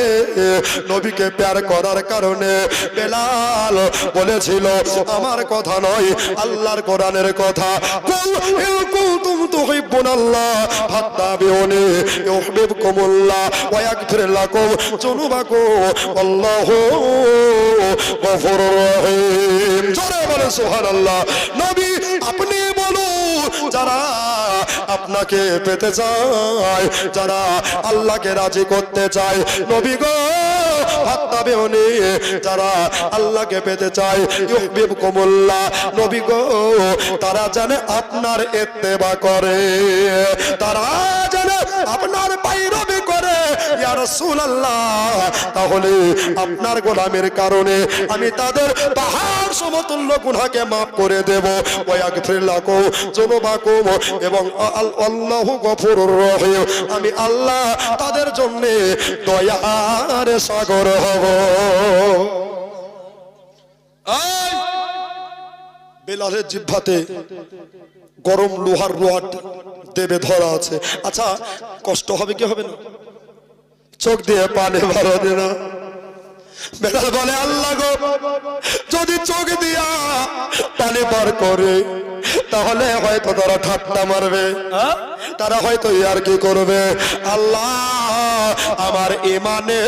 নবীকে প্যার করার কারণে বেলাল বলেছিল আমার কথা নয়, আল্লাহর কোরআনের কথা। কুল ইন কুনতুম তুহিব্বুনাল্লাহ ফাত্তাবিউনি ইউহিব্বুকুমুল্লাহ ওয়া ইয়াগফির লাকুম যুনুবাকুম আল্লাহু গফুরুর রহিম। জোরে বলে সুবহানাল্লাহ। নবী আপনি বলুন, যারা আপনাকে পেতে চায়, যারা আল্লাহকে রাজি করতে চায়, নবী গো ফাত্তাবিউনি, যারা আল্লাহকে পেতে চায়, ইউহিব্বুকুমুল্লাহ, নবী গো তারা জানে আপনার ইত্তেবা করে, তারা জানে আপনার পায়রবি করে ইয়া রাসূলুল্লাহ। তাহলে আপনার গোলামের কারণে আমি তাদের পাহাড় সমতুল্য গুনাহকে maaf করে দেব, ওয়া ইয়াগফির লাকুম যুনুবাকুম, এবং আল্লাহু গফুরুর রহিম, আমি আল্লাহ তাদের জন্য দয়ার সাগর হব। বেলালের জিহ্বাতে গরম লোহার রড দেবে ধরা আছে। আচ্ছা কষ্ট হবে কি হবে না? চোখ দিয়ে পানি ভরবে না। বেলাল বলে আল্লাহ গো যদি চোখ দিয়া পানি বার করে তাহলে হয়তো তারা ঠাট্টা মারবে, তারা হয়তো ইয়ার কি করবে। আল্লাহ আমার ইমানে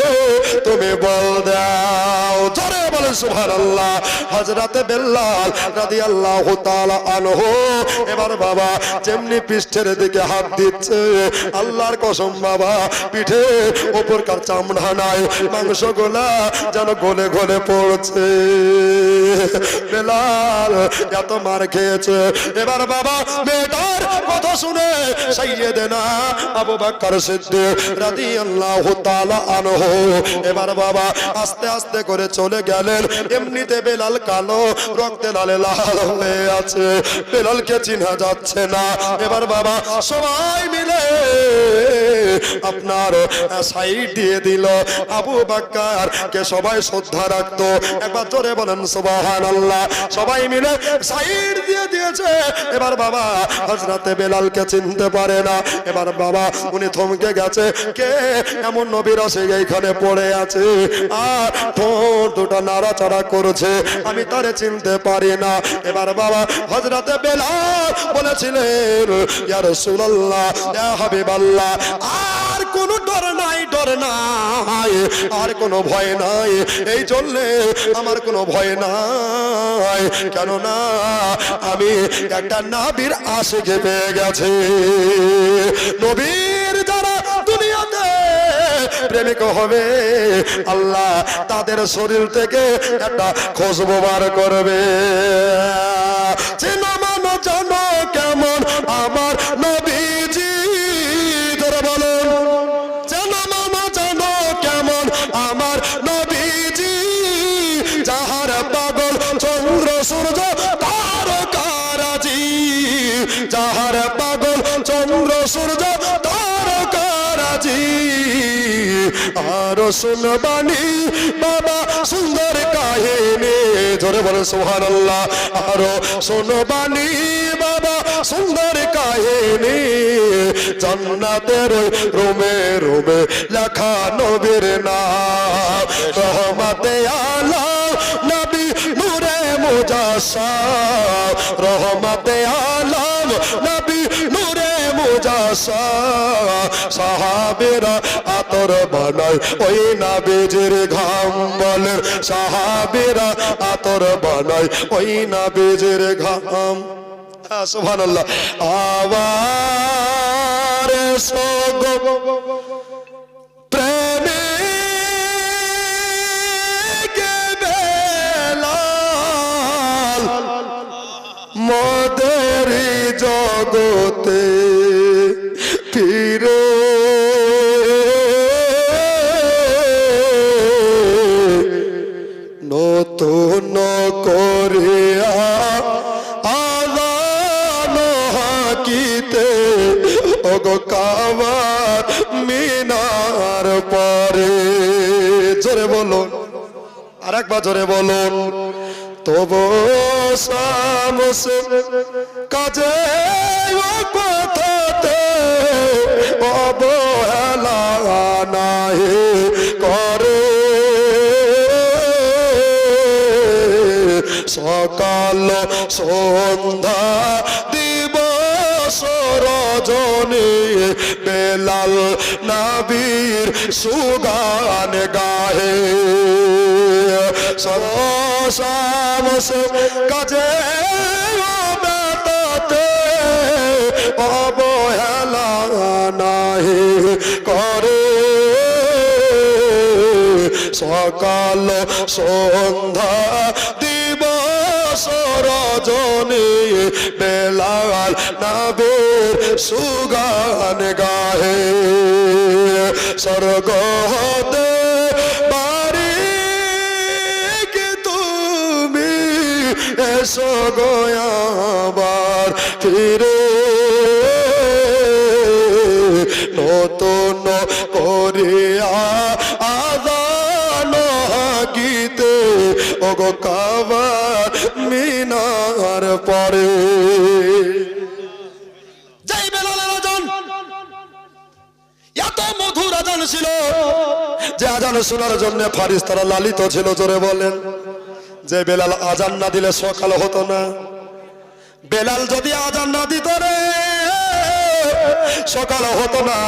তুমি বল দাও, জোরে বলে সুবহানাল্লাহ। হযরতে বেলাল রাদিয়াল্লাহু তাআলা আনহু এবার বাবা যেমনি পৃষ্ঠের দিকে হাত দিচ্ছে, আল্লাহর কসম বাবা পিঠে উপরকার চামড়া নাই, মাংসগুলা যেন গলে গলে পড়ছে। বেলাল এত মার খেয়েছে। এবার বাবা মেয়েটার কথা শুনে সাইয়েদেনা আবু বকর সিদ্দিক রাদিয়াল্লাহু তাআলা আনহু এবার বাবা আস্তে আস্তে করে চলে গেলেন। এমনিতে বেলাল কালো, রক্তে লালে লাল হয়ে আছে, বেলালকে চিনা যাচ্ছে না। এবার বাবা সবাই মিলে আপনার সাইড দিয়ে দিল। আবু বকর কে সবাই শ্রদ্ধা রাখতো, একবার জোরে বলেন সুবহানাল্লাহ। সবাই মিলে সাইড দিয়ে দিয়েছে। এবার বাবা হযরতে বেলালকে চিনতে পারে না। এবার বাবা উনি থমকে গেছে, কে এমন নবীর আসে এইখানে পড়ে আছে আর ঠোঁট দুটো নাড়াচাড়া করছে, আমি তারে চিনতে পারি না। এবার বাবা হযরতে বেলাল বলেছিলেন ইয়া রাসূলুল্লাহ ইয়া হাবিবাল্লাহ, আর কোনো ডর নাই, ডর নাই, আর কোনো ভয় নাই, এই চললে আমার কোনো ভয় নাই, কেননা আমি একটা নবীর আশিকে পেয়ে গেছি। নবীর যারা দুনিয়াতে প্রেমিক হবে আল্লাহ তাদের শরীর থেকে একটা খুশবু বার করবে। চেনা মানো জানো কেমন আমার নবীজি, তোরা বলুন চেনা মানো জানো কেমন আমার নবীজি, যাহার পাগল চন্দ্র সূর্য তারকারাজি, যাহার পাগল চন্দ্র সূর্য তারকারাজি। আরো শুনবানি বাবা সুন্দর কাহিনী, জোরে বলে সুবহানাল্লাহ। আরো শুনবানি বাবা সুন্দর কাহিনী, জান্নাতের রুমে রুমে লেখা নবীর নাম, রহমতে আলম নবী নূরে মুজাসসাম, রহমতে আলম নবী নূরে মুজাসসাম। সাহাবীরা আতর বানায় ওই নবীজির ঘাম, বলেন সাহাবীরা আতর বানায় ওই নবীজির ঘাম। সুবহানাল্লাহ। আবার সোগো প্রেমিক বেলাল, মোদের জগতে ফিরে নতুন করিয়া আযান হাকিতে ওগো কাবার মিনার পরে। জোরে বলুন, আর একবার জোরে বলুন। তবু শামস কাজে কথাতে অবহেলা নাহি করে, সকাল সন্ধ্যা দিবস রজনী বেলাল নবীর সুগান গাহে। শামস কাজে বেতাতে অবহেলা সকাল সন্ধ্যা দিবস রজনী বেলাল নবীর সুগান গাহে স্বর্গ হতে বাড়ি কি তুমি এসো গো আবার ফিরে নতুন করিয়া আযান গীতে ওগো কাবা মিনার পরে যেই বেলালের আযান এত মধুর আযান ছিল যে আযান শোনার জন্য ফারিস্তারা লালিত ছিল। জোরে বলেন, যে বেলাল আযান না দিলে সকাল হতো না। বেলাল যদি আযান না দিত রে সকাল হতো না।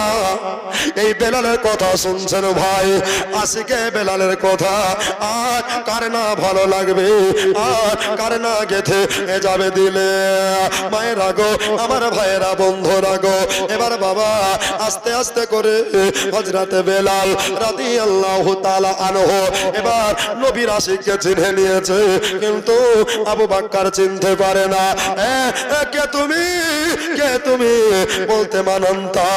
এই বেলালের কথা শুনছেন ভাই, আশিকে বেলালের কথা আর কার না ভালো লাগবে, আর কার না গেথে যাবে দিলে। মায়েরা গো, আমার ভাইয়েরা, বন্ধুরা গো, এবার বাবা আস্তে আস্তে করে হযরতে বেলাল রাদিয়াল্লাহু তাআলা আনহু এবার নবীর আশিককে চিনে নিয়েছে, কিন্তু আবু বকর চিনতে পারে না। কে তুমি, কে তুমি বলতে মানন্তা,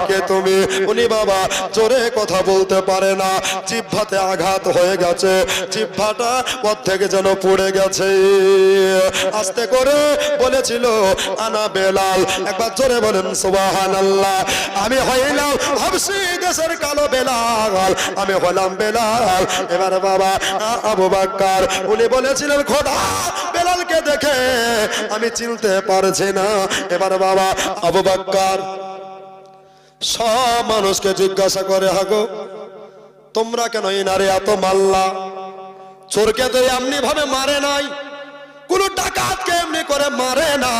কে তুমি? উনি বাবা জোরে কথা বলতে পারে না, জিহ্বাতে আঘাত হয়ে গেছে, জিহ্বাটা পথ থেকে যেন পড়ে গেছে। আস্তে করে বলেছিল আনা বেলাল। একবার জোরে বলেন সুবহানাল্লাহ। আমি হইলাম হাবশী দেশের কালো বেলাল, আমি হলাম বেলাল। এবার বাবা আবু বকর উনি বলেছিলেন খোদা বেলালকে দেখে আমি চিনতে পারছি না। এবার বাবা আবু বকর সব মানুষকে জিজ্ঞাসা করে, হাগো তোমরা কেন এই নারী এত মারলা? চোরকে তো এমনি ভাবে মারে নাই, কোন ডাকাতকে এমনি করে মারে না,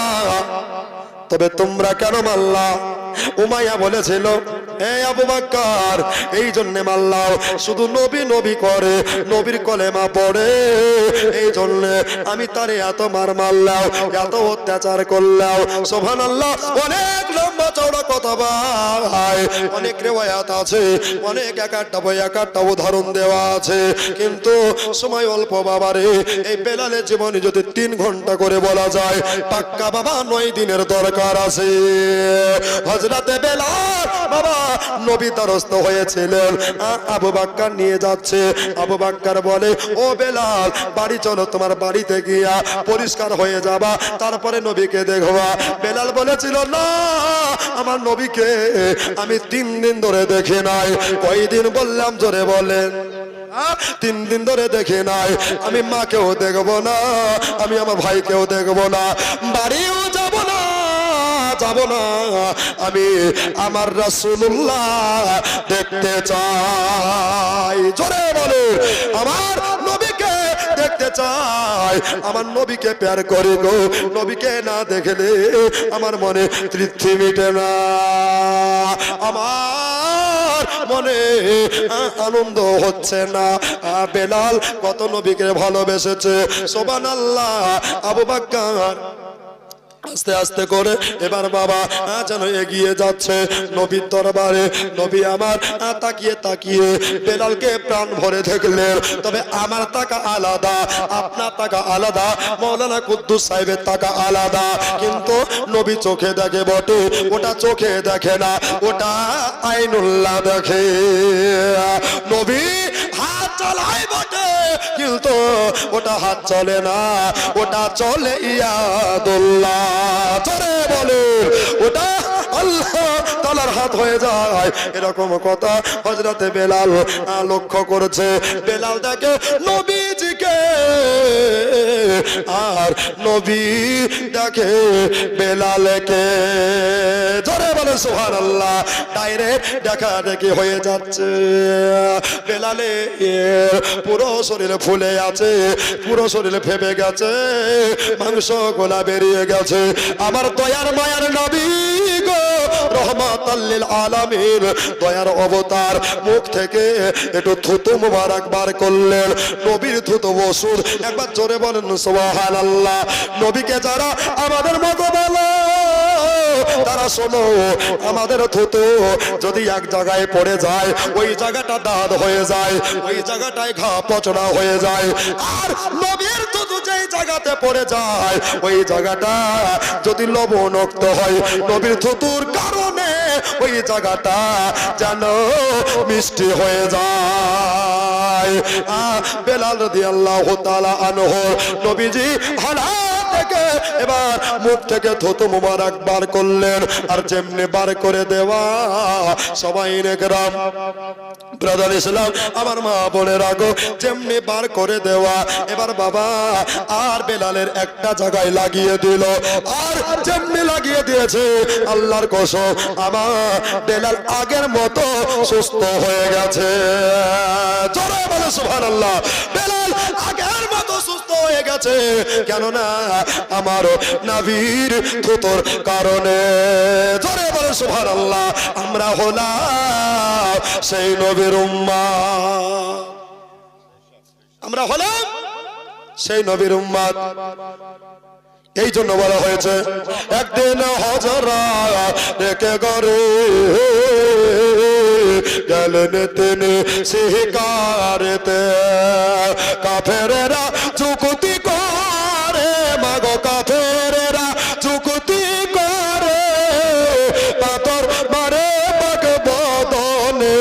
তবে তোমরা কেন মারলা? উমাইয়া বলেছিল এই আবু বকর এই জন্য মারলাম, শুধু নবী নবী করে, নবীর কলেমা পড়ে, এই জন্য আমি তারে এত মার মারলাম, এত অত্যাচার করলাম। সুবহানাল্লাহ। অনেক লম্বা চওড়া কথা ভাই, অনেক রিওয়ায়াত আছে, অনেক একটা বই একটা উদাহরণ দেওয়া আছে, কিন্তু সময় অল্প বাবারে। এই বেলালের জীবনে যদি 3 ঘন্টা করে বলা যায়, পাক্কা বাবা 9 দিনের দরকার আছে। হযরতে বেলাল বাবা নবী দ্বারস্থ হয়েছিলেন, আবু বকর নিয়ে যাচ্ছে। আবু বকর বলে ও বেলাল বাড়ি চলো, তোমার বাড়িতে গিয়া পরিষ্কার হয়ে যাবা, তারপরে নবীকে দেখবা। বেলাল বলেছিল না, আমার নবীকে আমি 3 দিন ধরে দেখি নাই। কয়দিন বললাম? জোরে বলেন। 3 দিন ধরে দেখি নাই। আমি মাকেও দেখবো না, আমি আমার ভাইকেও দেখবো না, বাড়িও যাব না, যাব না, আমি আমার রাসূলুল্লাহ দেখতে চাই। জোরে বলে আমার নবীকে দেখতে চাই, আমার নবীকে প্যার করি গো। নবীকে না দেখলে আমার মনে তৃপ্তি মিটে না, আমার মনে আনন্দ হচ্ছে না। বেলাল কত নবীকে ভালোবেসেছে, সুবহানাল্লাহ। আবু বকর আস্তে আস্তে করে এবার বাবা যেন এগিয়ে যাচ্ছে নবীর দরবারে। নবী আমার তাকিয়ে তাকিয়ে বেলালকে প্রাণ ভরে দেখলেন, তবে আমার তাকা আলাদা, আপনার তাকা আলাদা, মাওলানা কুদ্দুস সাহেবের তাকা আলাদা। কিন্তু নবী চোখে দেখে বটে, ওটা চোখে দেখে না, ওটা আইনুল্লাহ দেখে। নবী হাত চালায় বটে, কিন্তু ওটা হাত চলে না, ওটা চলে ইয়াদুল্লাহ। জোরে বলে ওটা আল্লাহ তাআলার হাত হয়ে যায়। এরকম কথা হযরতে বেলাল লক্ষ্য করেছে। বেলাল দেখে নবীজিকে, আর নবী দেখে বেলালকে। জোরে বলে সুবহানাল্লাহ। ডাইরেক্ট দেখা দেখি হয়ে যাচ্ছে। বেলালে পুরো শরীরে ফুলে আছে, পুরো শরীরে ফেপে গেছে, মাংস গোলা বেরিয়ে গেছে। আমার দয়ার মায়ার নবী গো, রহমাতাল লিল আলামিন, দয়ার অবতার, মুখ থেকে একটু থুতু মুবারক বার করলেন। নবীর থুতু ওষুধ। একবার জোরে বলেন সুবহানাল্লাহ। নবীকে যারা আমাদের মতো বলো তারা শোনো, আমাদের থুতু যদি এক জায়গায় পড়ে যায় ওই জায়গাটা দাঁত হয়ে যায়, ওই জায়গাটায় ঘা পচড়া হয়ে যায়। আর নবীর থুতু যেই জায়গাতে পড়ে যায় ওই জায়গাটা যদি লবণাক্ত হয়, নবীর থুতুর কারণে ওই জায়গাটা যেন মিষ্টি হয়ে যায়। বেলাল রাদিয়াল্লাহু তাআলা আনহু নবীজি হালা থেকে এবার মুখ থেকে থুতু মুবারক বার করলেন, আর যেমনি বার করে দেওয়া সবাই নেকরাম ব্রাদার ইসলাম আমার মা বোনের আগো যেমনি বার করে দেওয়া, এবার বাবা আর বেলালের একটা জায়গায় লাগিয়ে দিল, আর যেমনি লাগিয়ে দিয়েছে আল্লাহর কসম আমার বেলাল আগের মতো সুস্থ হয়ে গেছে। জোরে বলে সুবহানাল্লাহ। বেলাল আগের মতো সুস্থ হয়ে গেছে, কেননা আমার নবীর থুতুর কারণে। জোরে বলে সুবহানাল্লাহ। আমরা হলাম সেই নবীর উম্মাত, আমরা হলাম সেই নবীর উম্মাত। এই জন্য বলা হয়েছে একদিন হযরা রেখে গরে গেলেন তিনি শিকারেতে, কাফেরেরা চুক্তি করে, মাগো কাফেরেরা চুক্তি করে, পাথর মারে পাক বদনে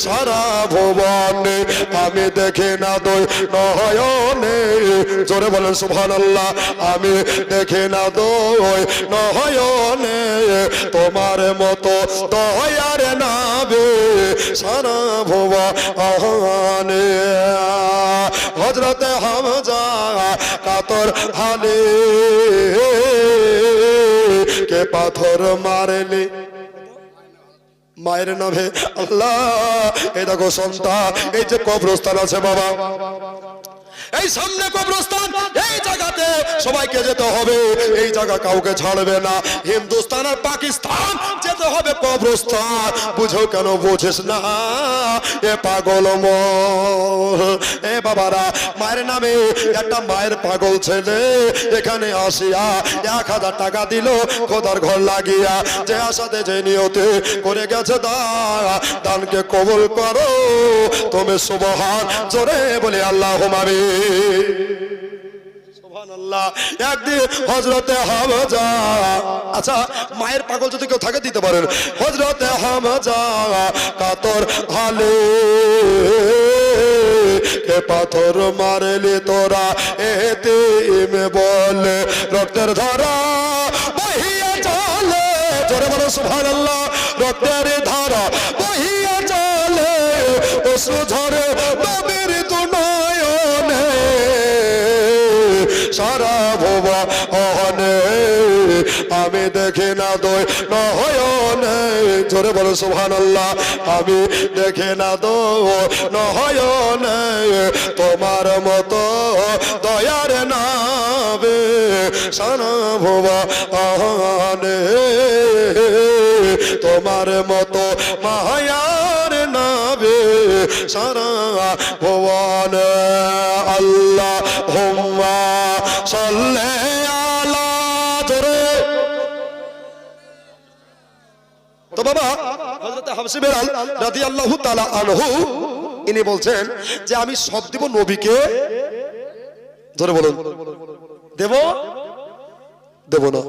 সারা ভুবনে আমি দেখি না দুই নয়নে। জোরে বলেন সুবহানাল্লাহ। আমি দেখি না দুই নয়নে তোমার মতো দয়ার নবী সারা ভুবনে। হযরতে হামজা কাতর হালে কে পাথর মারলে মায়ের নামে। আল্লাহ এই দেখো সন্তান, এই যে কবরস্থান আছে বাবা, এই সামনে কবরস্থান, এই জায়গাতে সবাইকে যেতে হবে, এই জায়গা কাউকে ছাড়বে না। হিন্দুস্তান আর পাকিস্তান যেতে হবে কবরস্থান। বুঝো কেন বুঝিস না এ পাগল এ বাবারা, মায়ের নামে একটা মায়ের পাগল ছেলে এখানে আসিয়া 1000 টাকা দিল খোদার ঘর লাগিয়া, যে আশাতে যে নিয়তে করে গেছে দানকে কবুল করো তুমি সুবহান। জোরে বলে আল্লাহুম্মা আমিন। সুবহানাল্লাহ। একদিন হযরতে হামজা, আচ্ছা মায়ের পাগল যদি কেউ থাকে দিতে পারেন, হযরতে হামজা কাতর হালে কে পাথর মারলি তোরা এতিম বলে রক্তের ধারা বহিয়া চলে। জোরে বলো সুবহানাল্লাহ। রক্তের ধারা বহিয়া চলে, অশ্রু ঝরে নবীর দুনয়নে সারা ভুবনে আমি দেখি না দুই নয়নে। জোরে বলো সুবহানাল্লাহ। আমি দেখি না দুই নয়নে তোমার মতো দয়ার নবী সারা ভুবনে, তোমার মতো মায়ার নবী সারা ভুবনে। আল্লাহুম্মা সাল্লি আলা। জোরে তো বাবা হযরত হাবশী বেলাল রাদিয়াল্লাহু তাআলা আনহু ইনি বলছেন যে আমি সব দেব নবীকে। ধরে বলুন দেব দেব না,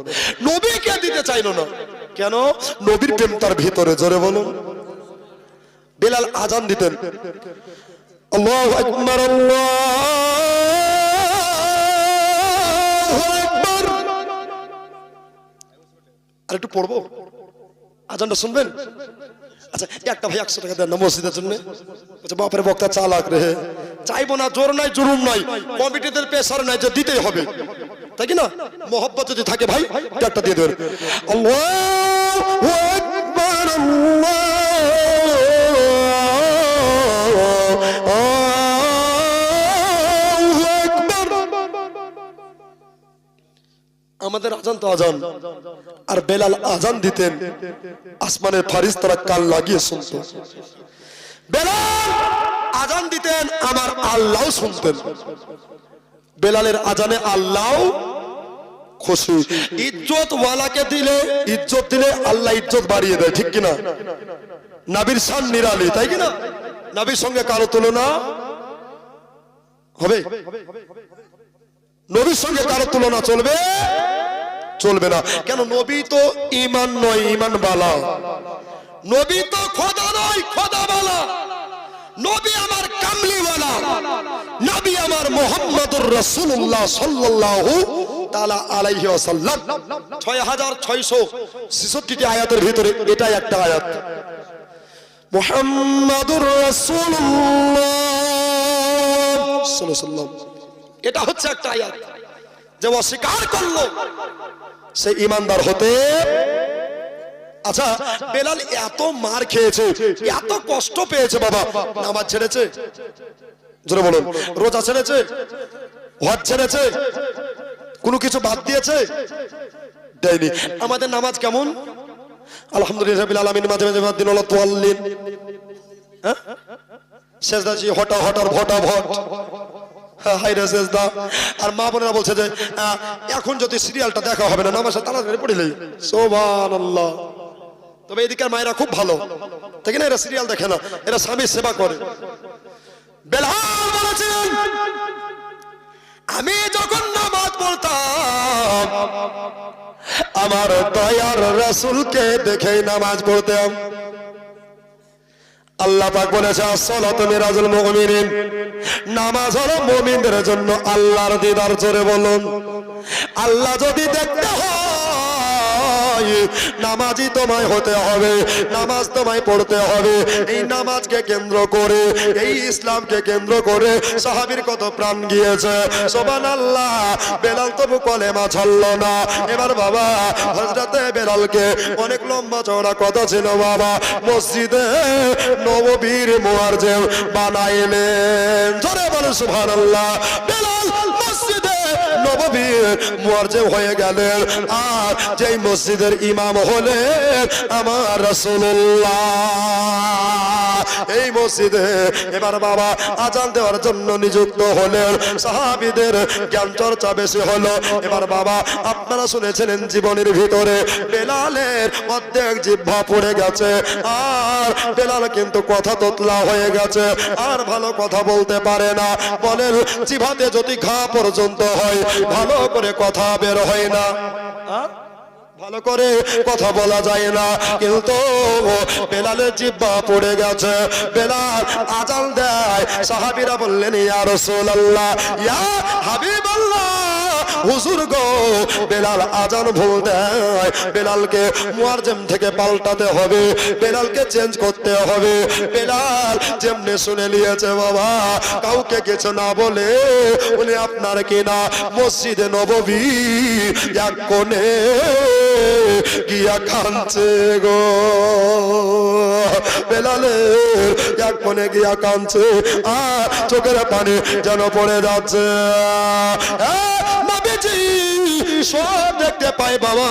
নবীকে দিতে চাইলো না। কেন? নবীর প্রেম তার ভিতরে। জোরে বলুন। বেলাল আজান দিতেন, আল্লাহু আকবার আল্লাহু আকবার। আর একটু পড়বো, আজানটা শুনবেন? আচ্ছা একটা ভাই 100 টাকা দেন না মসজিদের জন্য। আচ্ছা বাপরে বক্তা চালাক রে, চাইবো না, জোর নাই জুলুম নাই, কমিটিদের প্রেসার নাই যে দিতেই হবে, তাই কি না? মোহব্বত যদি থাকে ভাই একটা দিয়ে দেবেন। আল্লাহু আকবার আল্লাহু আকবার। আমাদের আজান তো আজান, আর বেলাল আজান দিতেন, আসমানের ফারিস্তারা কান লাগিয়ে শুনতো। বেলাল আজান দিতেন, আমার আল্লাহ শুনতেন। বেলালের আজানে আল্লাহ খুশি। ইজ্জত ওয়ালাকে দিলে, ইজ্জত দিলে আল্লাহ ইজ্জত বাড়িয়ে দেয়, ঠিক কিনা? নবীর শান নিরালি, তাই কিনা? নবীর সঙ্গে কারো তুলনা হবে? নবীর সঙ্গে কারো তুলনা চলবে? চলবে না। কেন? নবী তো ঈমান নয়, ঈমান বালা। নবী তো খোদা নয়, খোদা বালা। নবী আমার কামলিওয়ালা, নবী আমার মুহাম্মদুর রাসূলুল্লাহ সাল্লাল্লাহু তাআলা আলাইহি ওয়াসাল্লাম। 6666টি আয়াতের ভিতরে এটাই একটা আয়াত, মুহাম্মাদুর রাসূলুল্লাহ সাল্লাল্লাহু আলাইহি ওয়াসাল্লাম। এটা হচ্ছে একটা আয়াত। যে অস্বীকার করলো সে ঈমানদার হতে। আচ্ছা, বেলাল এত মার খেয়েছে, এত কষ্ট পেয়েছে বাবা, নামাজ ছেড়েছে? জোরে বলুন। রোজা ছেড়েছে? হজ ছেড়েছে? কোনো কিছু বাদ দিয়েছে? দেয়নি। আমাদের নামাজ কেমন? আলহামদুলিল্লাহ রাব্বিল আলামিন, মাঝে মাঝে দিন হলো তোয়াল্লিন, হ্যাঁ, সেজদা জি হটা হটার ভটা ভট, হাইরে সেজদা। আর মা বোনেরা বলছে যে এখন যদি সিরিয়ালটা দেখা হবে না, নামাজটা তাড়াতাড়ি পড়িলেই। সুবহানাল্লাহ। তবে এদিকের মায়েরা খুব ভালো, তাই না? এরা সিরিয়াল দেখে না, এরা স্বামীর সেবা করে। বেলাল বলেছেন, আমি যখন নামাজ পড়তাম আমার দয়ার রাসূলকে দেখেই নামাজ পড়তাম। আল্লাহ পাক বলেছে, আসসালাতু মিরাজুল মুমিনিন, নামাজ হলো মুমিনদের জন্য আল্লাহর দিদার। জোরে বলুন। আল্লাহ যদি দেখতে হয় নামাজি তোমায় হতে হবে, নামাজ তোমায় পড়তে হবে। এই নামাজকে কেন্দ্র করে, এই ইসলামকে কেন্দ্র করে সাহাবীর কত প্রাণ গিয়েছে। সুবহানাল্লাহ। বেলাল তবু কলেমা ছাড়লো না। এবার বাবা হযরতে বেলালকে অনেক লম্বা চওড়া কথা ছিল বাবা, মসজিদে নববীর মুয়াজ্জিন বানাইলেন। জোরে বলেন সুবহানাল্লাহ। বেলাল মসজিদে নববীর মুয়াজ্জিন হয়ে গেলেন, আর যেই মসজিদের ইমাম হলেন আমার রাসূলুল্লাহ। এই মসজিদে এবার বাবা আজান দেওয়ার জন্য নিযুক্ত হলেন। সাহাবীদের জ্ঞান চর্চা বেশি হলো। এবার বাবা আপনারা শুনেছিলেন জীবনের ভিতরে বেলালের অর্ধেক জিহ্বা পড়ে গেছে, আর বেলাল কিন্তু কথা তোতলা হয়ে গেছে, আর ভালো কথা বলতে পারে না। বলেন, জিহ্বাতে যদি ঘা পর্যন্ত হয় ভালো করে কথা বের হয় না, ভালো করে কথা বলা যায় না। কিন্তু বেলালের জিহ্বা পড়ে গেছে। বেলাল আজান দেয়, সাহাবীরা বললেন, ইয়া রাসূলুল্লাহ, ইয়া হাবিবাল্লাহ, হুজুর গো, বেলাল আজান ভুল দেয়, বেলালকে মুয়াজ্জিন থেকে পাল্টাতে হবে, বেলালকে চেঞ্জ করতে হবে। বেলাল যেমনি শুনে নিয়েছে বাবা, কাউকে কিছু না বলে উনি আপনার কিনা মসজিদে নববী এক কোণে গিয়া কাঁদছে গো। বেলালের এক কোণে গিয়া কাঁদছে, আর চোখের পানি যেন পড়ে যাচ্ছে। সব দেখতে পাই বাবা,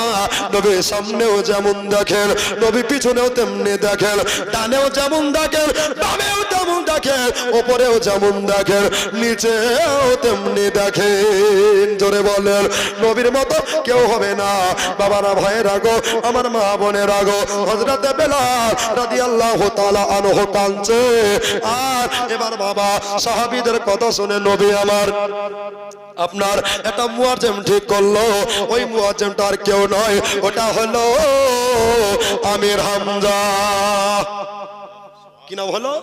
নবী সামনেও যেমন দেখেন, নবী পিছনেও তেমনি দেখেন, ডানেও যেমন দেখেন, বামেও তেমন দেখেন, ওপরেও যেমন দেখেন, নিচেও তেমনি দেখেন। জোরে বলেন, নবীর মতো কেউ হবে না। বাবারা, ভাইয়েরা গো, আমার মা বোনেরা গো, হযরতে বেলাল রাদিয়াল্লাহু তাআলা আনহু কাঁদছে। আর এবার বাবা সাহাবীদের কথা শুনে নবী আমার আপনার একটা মুয়াজ্জিন ঠিক করলো। ওই মুয়াজ্জিনটা আর কেউ নয়, ওটা হলো আমির হামজা। কি নাম হলো?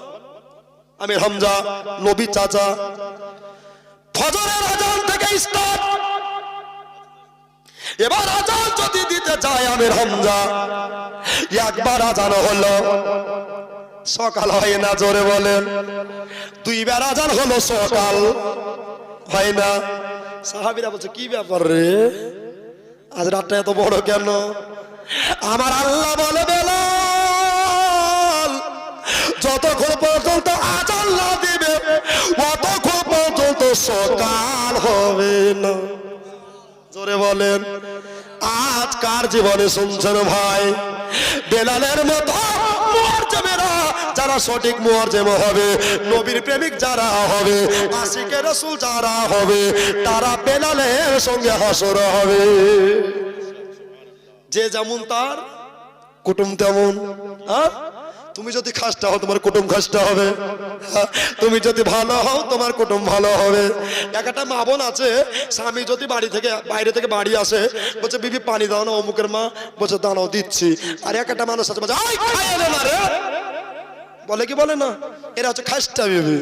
আমির হামজা, নবী চাচা। ফজরের আজান থেকে স্টার্ট। এবার আজান যদি দিতে যায় আমির হামজা, একবার আজান হলো, সকাল হয় না। জোরে বলেন। দুইবার আজান হলো, সকাল হয় না। সাহাবীরা বলছে, কি ব্যাপার রে, আজ রাতটা এত বড় কেন? আমার আল্লাহ বলে, বেলাল যতক্ষণ পর্যন্ত আজান না দিবে ততক্ষণ পর্যন্ত সকাল হবে না। জোরে বলেন। আজ কার জীবনে শুনছেন ভাই? বেলালের মতো মুয়াজ্জিনেরা যারা সঠিক মুয়াজ্জিম হবে, নবীর প্রেমিক যারা হবে, আশিকে রাসূল যারা হবে, তারা বেলালের সঙ্গে হাসর হবে। যে যেমন তার কুটুম তেমন। তুমি যদি খাসটা হও তোমার কুটুম খাসটা হবে, তুমি যদি ভালো হও তোমার কুটুম ভালো হবে। একটা মা বোন আছে, স্বামী যদি বাইরে থেকে বাড়ি আসে, বলছে বিবি পানি দাও না, অমুকের মা বলছে দাঁড়াও দিচ্ছি। আর একটা মানুষ আছে বলছে বলে কি বলে না, এরা হচ্ছে খাসটা বিবি,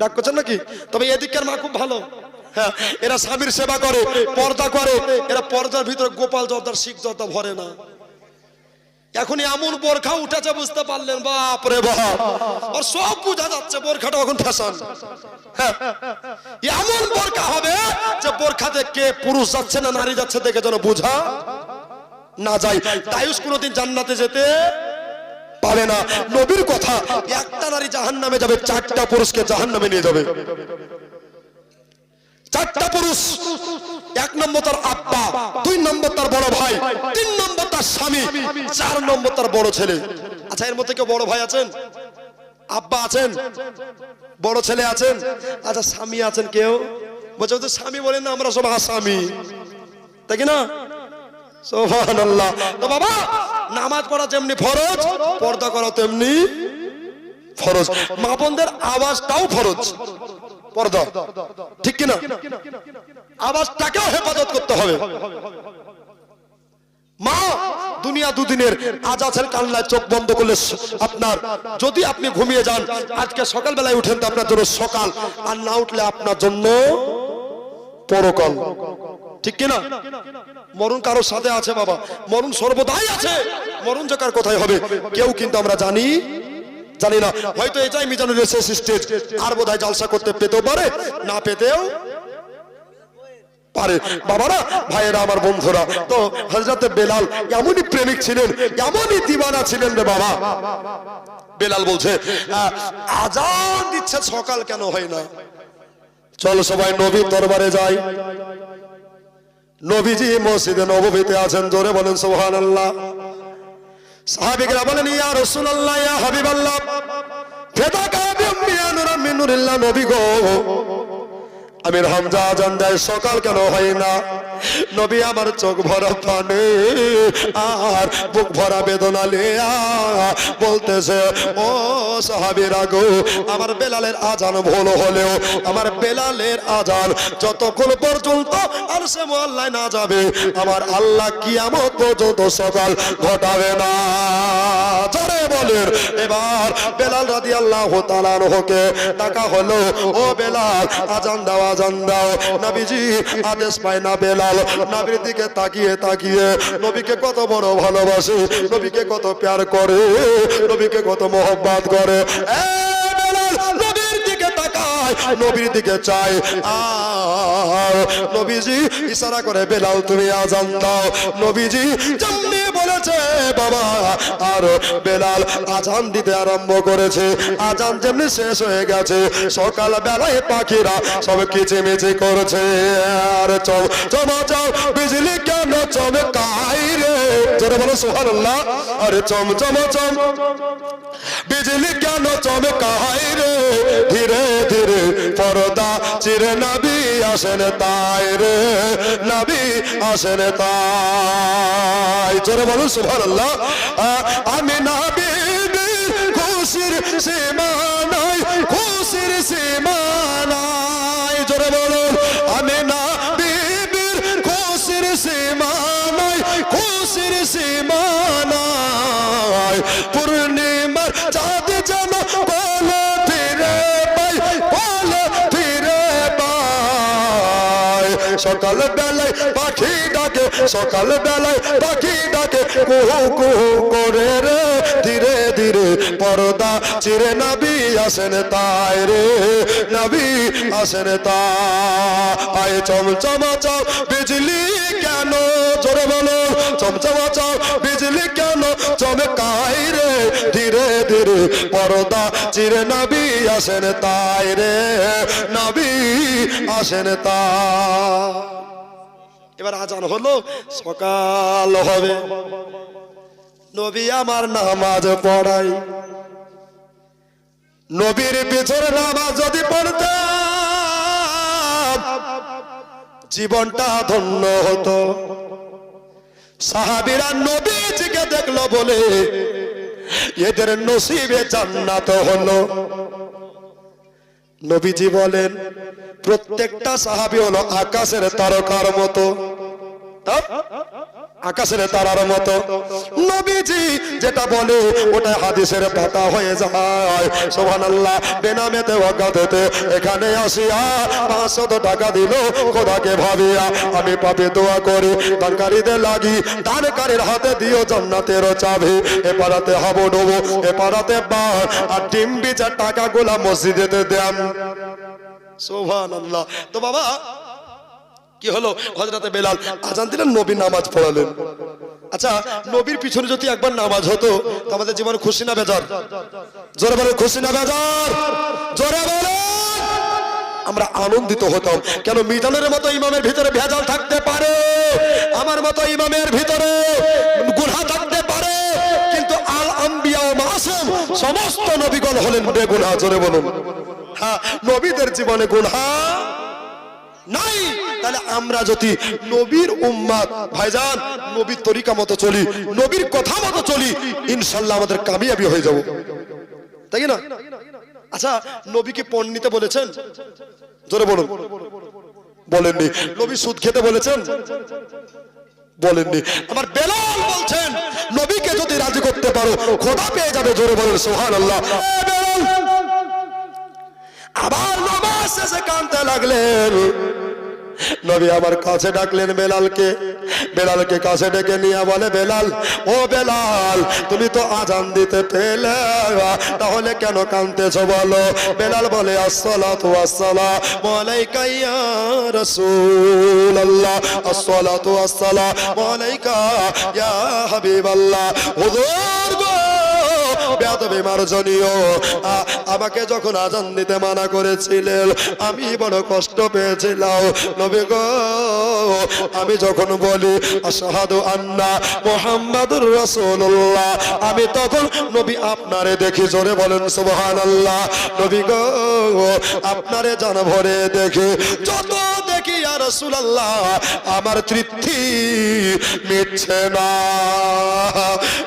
ডাক করছেন নাকি? তবে এদিককার মা খুব ভালো, হ্যাঁ, এরা স্বামীর সেবা করে, পর্দা করে, এরা পর্দার ভিতরে গোপাল জর্দার শিখ জর্দা ভরে না। এখন এমন বোরখা উঠেছে বুঝতে পারলেন, বাপ রে বাপ, আর সব বোঝা যাচ্ছে বোরখাটা এখন ফ্যাশন। এমন বোরখা হবে যে বোরখাতে কে পুরুষ যাচ্ছে না নারী যাচ্ছে দেখে যেন বোঝা না যায়। দায়ুস কোনোদিন জান্নাতে যেতে পারে না। নবীর কথা, একটা নারী জাহান্নামে যাবে, 4টা পুরুষকে জাহান্নামে নিয়ে যাবে। 4টা পুরুষ, 1 নম্বর তার আব্বা, 2 নম্বর তার বড় ভাই, 3 নম্বর তার স্বামী, 4 নম্বর তার বড় ছেলে। আচ্ছা, এর মধ্যে কেউ বড় ভাই আছেন? আব্বা আছেন? বড় ছেলে আছেন? আচ্ছা, স্বামী আছেন কেউ? বলছে তো স্বামী বলেন না, আমরা সব আসামি, তাই কি না? সুবহানাল্লাহ। তো বাবা, নামাজ পড়া যেমনি ফরজ, পর্দা করা তেমনি ফরজ। মা বোনদের আওয়াজটাও ফরজ, পর্দা, ঠিক কিনা? আওয়াজটাকেও হেফাজত করতে হবে। মা দুনিয়া দুদিনের, আজ আছেন কাল নাই, চোখ বন্ধ করলে আপনার, যদি আপনি ঘুমিয়ে যান আজকে সকালবেলায় উঠেন তো আপনার জন্য সকাল, আর না উঠলে আপনার জন্য পরকাল, ঠিক কিনা? মরণ কারোর সাথে আছে বাবা, মরণ সর্বদাই আছে। মরণ যে কার কোথায় হবে কেউ কিন্তু আমরা জানি না। হয়তো এটাই মিজানুরের শেষ স্টেজ, আর বোধহয় জালসা করতে পেতেও পারে, না পেতেও পারে। বাবারা, ভাইয়েরা, আমার বন্ধুরা, তো হযরতে বেলাল এমনই প্রেমিক ছিলেন, এমনই দিওয়ানা ছিলেন রে বাবা। বেলাল বলছে আজান দিচ্ছে, সকাল কেন হয় না? চল সবাই নবীর দরবারে যাই। নবীজি মসজিদে নববীতে আছেন, জোরে বলেন সুবহানাল্লাহ। সাহাবীরা বলেন ইয়া রাসূলুল্লাহ, ইয়া হাবিবাল্লাহ, ফিদাকা বিউম্মি আনুরা মিন নূরিল্লাহ, নবী গো, আমির হামজা আজান দেয়, সকাল কেন হয় না? নবী আমার চোখ ভরা পানি আর বুক ভরা বেদনা লিয়া বলতেছে, ও সাহাবীরা গো, আমার বেলালের আজান ভুল হলেও আমার বেলালের আজান যতক্ষণ পর্যন্ত আরশে মুআল্লায় না যাবে, আমার আল্লাহ কিয়ামত পর্যন্ত সকাল ঘটাবে না। জোরে বলেন। এবার বেলাল রাদিয়াল্লাহু তাআলা আনহুকে ডাকা হলো, ও বেলাল, আজান দাও, আজান দাও। নবীজি আদেশ পায় না। বেলাল নবীর দিকে তাকিয়ে তাকিয়ে নবীকে কত বড় ভালোবাসে, নবীকে কত প্যার করে, নবীকে কত মহব্বত করে। বেলাল নবীর দিকে তাকায়, নবীর দিকে চায়, আর নবীজি ইশারা করে, বেলাল তুমি আজান দাও। নবীজি যেমনি বলেছে বাবা, আর বেলাল আজান দিতে আরম্ভ করেছে। আজান যেমনি শেষ হয়ে গেছে, সকাল বেলায় পাখিরা সব কিচিমিচি করছে, আর চমচম বিজলি কেন চমকায় রে, জোরে বলো সুবহানাল্লাহ। আরে চমচম বিজলি কেন চমকায় রে, ধীরে ধীরে পর্দা চিরে নবী আসেন তাই রে, নবী আসেন তাই, জোরে বলো সুবহানাল্লাহ। আমি নবী খুশির সীমা নাই, খুশির সীমা নাই, জোরে বলো। আমি নবী খুশির সীমা নাই, খুশির সীমা নাই, পূর্ণিমার চাঁদ যেন বলো ফিরে পাই, বলো ফিরে পাই। সকাল বেলায় পাখি ডাকে, সকাল বেলায় পাখি ডাকে, কুহু কুহু করে রে, ধীরে ধীরে পর্দা চিরে নবী আসেন তাই রে, নবী আসেন তাই। চমচমাচাও বিজলি কেন, জোরে বলো, চমচমাচাও বিজলি কেন চমকায় রে, ধীরে ধীরে পর্দা চিরে নবী আসেন তাই রে, নবী আসেন তাই। এবার আজান হলো, সকাল হবে। নবী আমার নামাজ পড়াই, নবীর পিছনে নামাজ যদি পড়তাম জীবনটা ধন্য হতো। সাহাবীরা নবীজিকে দেখলো বলে এদের নসিবে জান্নাত হলো। নবীজি বলেন প্রত্যেকটা সাহাবী হলো আকাশের তারকার মতো, আকাশের তারার মতো। নবীজি যেটা বলে ওটা হাদিসের পাতা হয়ে যায়। সুবহানাল্লাহ। বেনামেতে ওয়াকাতেতে এখানে আসিয়া 500 টাকা দিল খোদাকে ভাবিয়া, আমি পাপে দোয়া করি দানকারীদের লাগি, দানকারীর হাতে দিও জান্নাতের চাবি। এ পাড়াতে হাবো ডোবো, এ পাড়াতে বার, আর ডিম বিচার টাকাগুলা মসজিদেতে দেন। সুবহানাল্লাহ। তো বাবা কি হলো, হযরতে বেলাল আজান দিলেন, নবী নামাজ পড়ালেন। আচ্ছা, নবীর পিছনে যদি একবার নামাজ হতো তো আমাদের জীবনে খুশি না বেজার? জোরে বলে খুশি না বেজার? জোরে বলে। আমরা আনন্দিত হতাম। কেন? মিজানের মতো ইমামের ভিতরে ভেজাল থাকতে পারে, আমার মতো ইমামের ভিতরে গুনাহ থাকতে পারে, কিন্তু আল আম্বিয়া ও মাসুম সমস্ত নবীগণ হলেন বেগুনাহ। জোরে বলুন। হ্যাঁ, নবীদের জীবনে গুনাহ নাই। তাহলে আমরা যদি নবীর উম্মত ভাইজান নবীর তরিকা মতো চলি, নবীর কথা মতো চলি, ইনশাআল্লাহ আমাদের কামিয়াবি হয়ে যাব, তাই না? আচ্ছা, নবীকে পণ্ডিতে বলেছেন? জোরে বলুন। বলেননি। নবী সুদ খেতে বলেছেন? বলেননি। আমার বেলাল বলছেন নবীকে যদি রাজি করতে পারো খোদা পেয়ে যাবে। জোরে বলেন সুবহানাল্লাহ। আবার নামাজ শেষে কাঁদতে লাগলেন। নবী আমার কাছে ডাকলেন বেলালকে। বেলালকে কাছে ডেকে নিয়ে বলে, বেলাল, ও বেলাল, তুমি তো আজান দিতে পেলে, তাহলে কেন কাঁদতেছো বলো? বেলাল বলে, আসসালাতু ওয়াসসালামু আলাইকা ইয়া রাসূলুল্লাহ, আসসালাতু ওয়াসসালামু আলাইকা ইয়া হাবিবাল্লাহ। হুজুর গো, বেয়াদবি মার্জনীয়, আমাকে যখন আজান দিতে মানা করেছিলেন আমি বড় কষ্ট পেয়েছিলাম। নবী গো, আমি যখন বলি আশহাদু আন্না মুহাম্মাদুর রাসূলুল্লাহ, আমি তখন নবী আপনারে দেখি। জোরে বলেন সুবহানাল্লাহ। নবী গো, আপনারে জান ভরে দেখি, যত দেখি ইয়া রাসূলুল্লাহ আমার তৃপ্তি মিটছে না।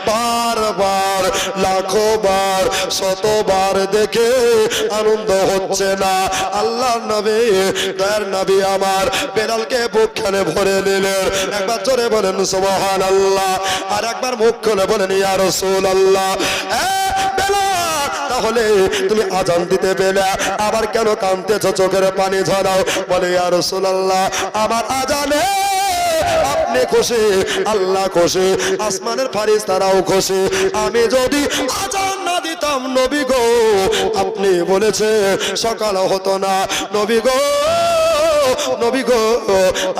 বারবার লাখো বার শতবার দেখে আনন্দ হচ্ছে না। আল্লাহ নবী, দয়ার নবী আমার বেলালকে বুক খানে ভরে নিলেন। একবার জোরে বলেন সুবহানাল্লাহ, আর একবার মুখ খুলে বলেন ইয়া রাসূলুল্লাহ। বেলাল, তাহলে তুমি আজান দিতে পেলে আবার কেন কাঁদতেছো, চোখের পানি ঝরাও? বলে ইয়া রাসূলুল্লাহ, আমার আজানে আপনি খুশি, আল্লাহ খুশি, আসমানের ফারিস্তারাও খুশি। আমি যদি আজান না দিতাম নবী গো, আপনি বলেছে সকাল হতো না। নবী গো, নবী গো,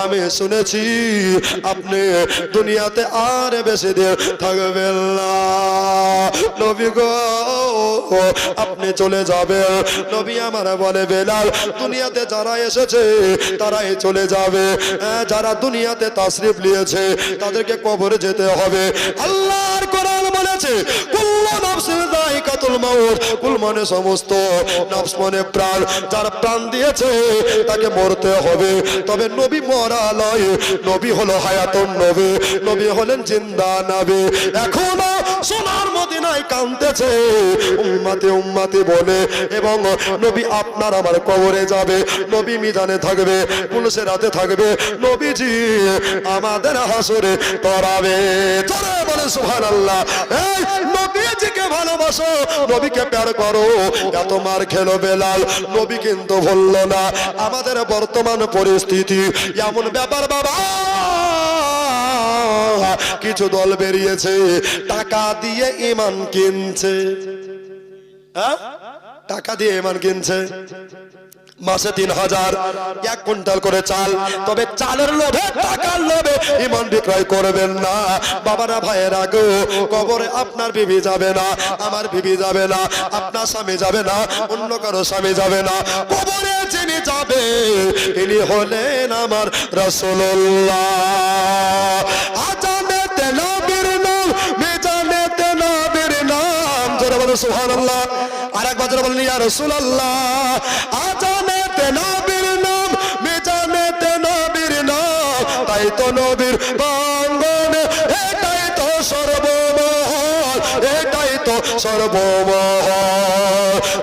আমি শুনেছি আপনি দুনিয়াতে আর বেশি দিন থাকবেন না। নবী গো, আপনি চলে যাবেন। নবী আমার বলে, বেলাল, দুনিয়াতে যারা এসেছে তারাই চলে যাবে, যারা দুনিয়াতে তাশরিফ নিয়েছে তাদেরকে কবরে যেতে হবে। আল্লাহর কোরআন বলেছে কুল্লু নাফসিন যায়িকাতুল মাউত, কুল মানে সমস্ত, নফস মানে প্রাণ, যার প্রাণ দিয়েছে তাকে মরতে হবে। তবে নবী মরা নয়, নবী হলো হায়াতুন নবী, নবী হলেন জিন্দা নবী। এখনো সোনার মদিনায় কাঁদতেছে উম্মতে উম্মতে বলে, এবং নবী আপনার আমার কবরে যাবে, নবী মিজানে থাকবে, পুলিশের হাতে থাকবে, নবীজি আমাদের হাসরে করাবে। চলে বলে সুবহানাল্লাহ। এই নবীজিকে ভালোবাসো, নবীকে প্যার করো। এত মার খেলো বেলাল, নবী কিন্তু ভুললো না। আমাদের বর্তমান পরিস্থিতি এমন ব্যাপার বাবা, কিছু দল বেরিয়েছে টাকা দিয়ে ঈমান কিনছে। হ্যাঁ, টাকা দিয়ে ঈমান কিনছে। মাসে 3000 1 কুইন্টাল করে চাল। তবে চালের লোভে, টাকার লোভে ঈমান বিক্রয় করবেন না বাবারা, ভাইয়েরা গো। কবরে আপনার বিবি যাবে না, আমার বিবি যাবে না, আপনার স্বামী যাবে না, অন্য কারো স্বামী যাবে না। কবরে যিনি যাবে ইনি হলেন আমার রাসূলুল্লাহ। আজানেতে নবীর নাম, মিজানেতে নবীর নাম। জোরে বলো সুবহানাল্লাহ। আরেকবার জোরে বলেন ইয়া রাসূলুল্লাহ আজানেতে নবীর নাম মিজানেতে নবীর নাম তাই তো নবীর বাঙ্গনে এটাই তো সর্বমহল এটাই তো সর্বমহল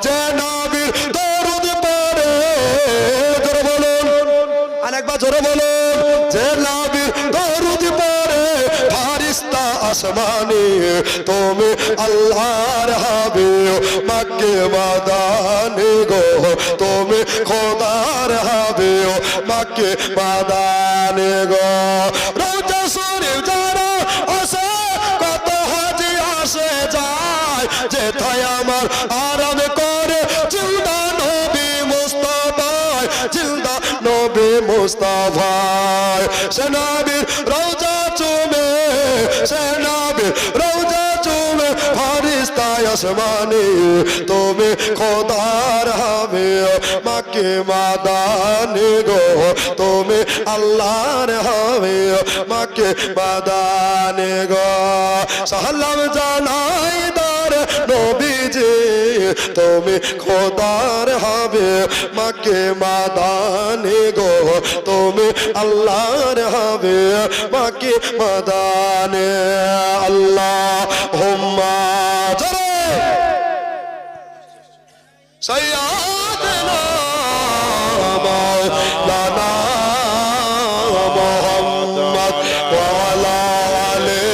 যে নবীর দরুদ পড়ে জোরে বলুন আরেকবার জোরে বলুন যে নবীর দরুদ পড়ে ফারিস্তা আসমানে তুমি আল্লাহর হাবিব মক্কে মাদানে গো তুমি খোদার হাবিব মক্কে মাদানে গো রওজা শরীফ যারা আসে কত হাজি আসে যায় যেথায় আমার আরাম করে জিন্দা নবী মুস্তাফায় জিন্দা নবী মুস্তাফায় সে নবীর রওজা চুমে সে নবীর রওজা চুমে ফারিস্তা আসমানে তুমি খোদার হাবিব মক্কে মাদানে গো তুমি আল্লাহর হাবিব মক্কে মাদানে গো সালাম জানাই দর নবীজি তুমি খোদার হাবিব মক্কে মাদানে গো তুমি আল্লাহর হাবিব মক্কে মাদানে আল্লাহুম্মা سيدنا مولانا محمد وعلى آله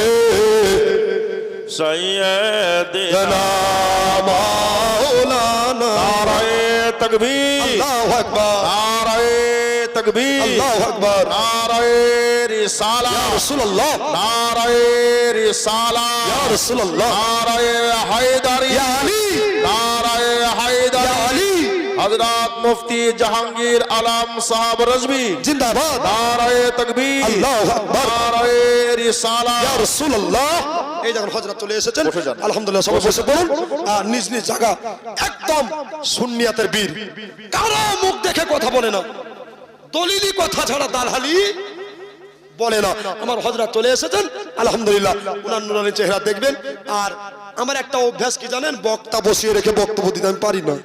سيدنا مولانا نعرہ تکبیر الله أكبر نعرہ تکبیر الله أكبر نعرہ يا رسالہ رسول الله نعرہ رسالہ يا رسول الله نعرہ حیدری يا علي نعرہ يا حیدری علي حضرات مفتی جہانگیر علام صاحب رضوی زندہ باد نعرہ تکبیر الله أكبر نعرہ رسالہ ইয়া রাসূলুল্লাহ এই যখন হযরত চলে এসেছেন আলহামদুলিল্লাহ সবাই বসে পড়ুন আর নিজ নিজ জায়গা একদম সুন্নিয়াতের বীর কারো মুখ দেখে কথা বলে না দলিলি কথা ছাড়া দালালি বলে না আমার হযরত চলে এসেছেন আলহামদুলিল্লাহ উনার নুরানি চেহারা দেখবেন আর আমার একটা অভ্যাস কি জানেন বক্তা বসিয়ে রেখে বক্তব্য দিতে আমি পারি না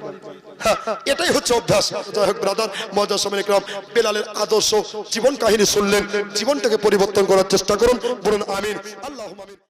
এটাই হচ্ছে অভ্যাস যাই হোক ব্রাদার মজার সময় ইকরাম বেলালের আদর্শ জীবন কাহিনী শুনলেন জীবনটাকে পরিবর্তন করার চেষ্টা করুন বলুন আমিন আল্লাহুম্মা আমিন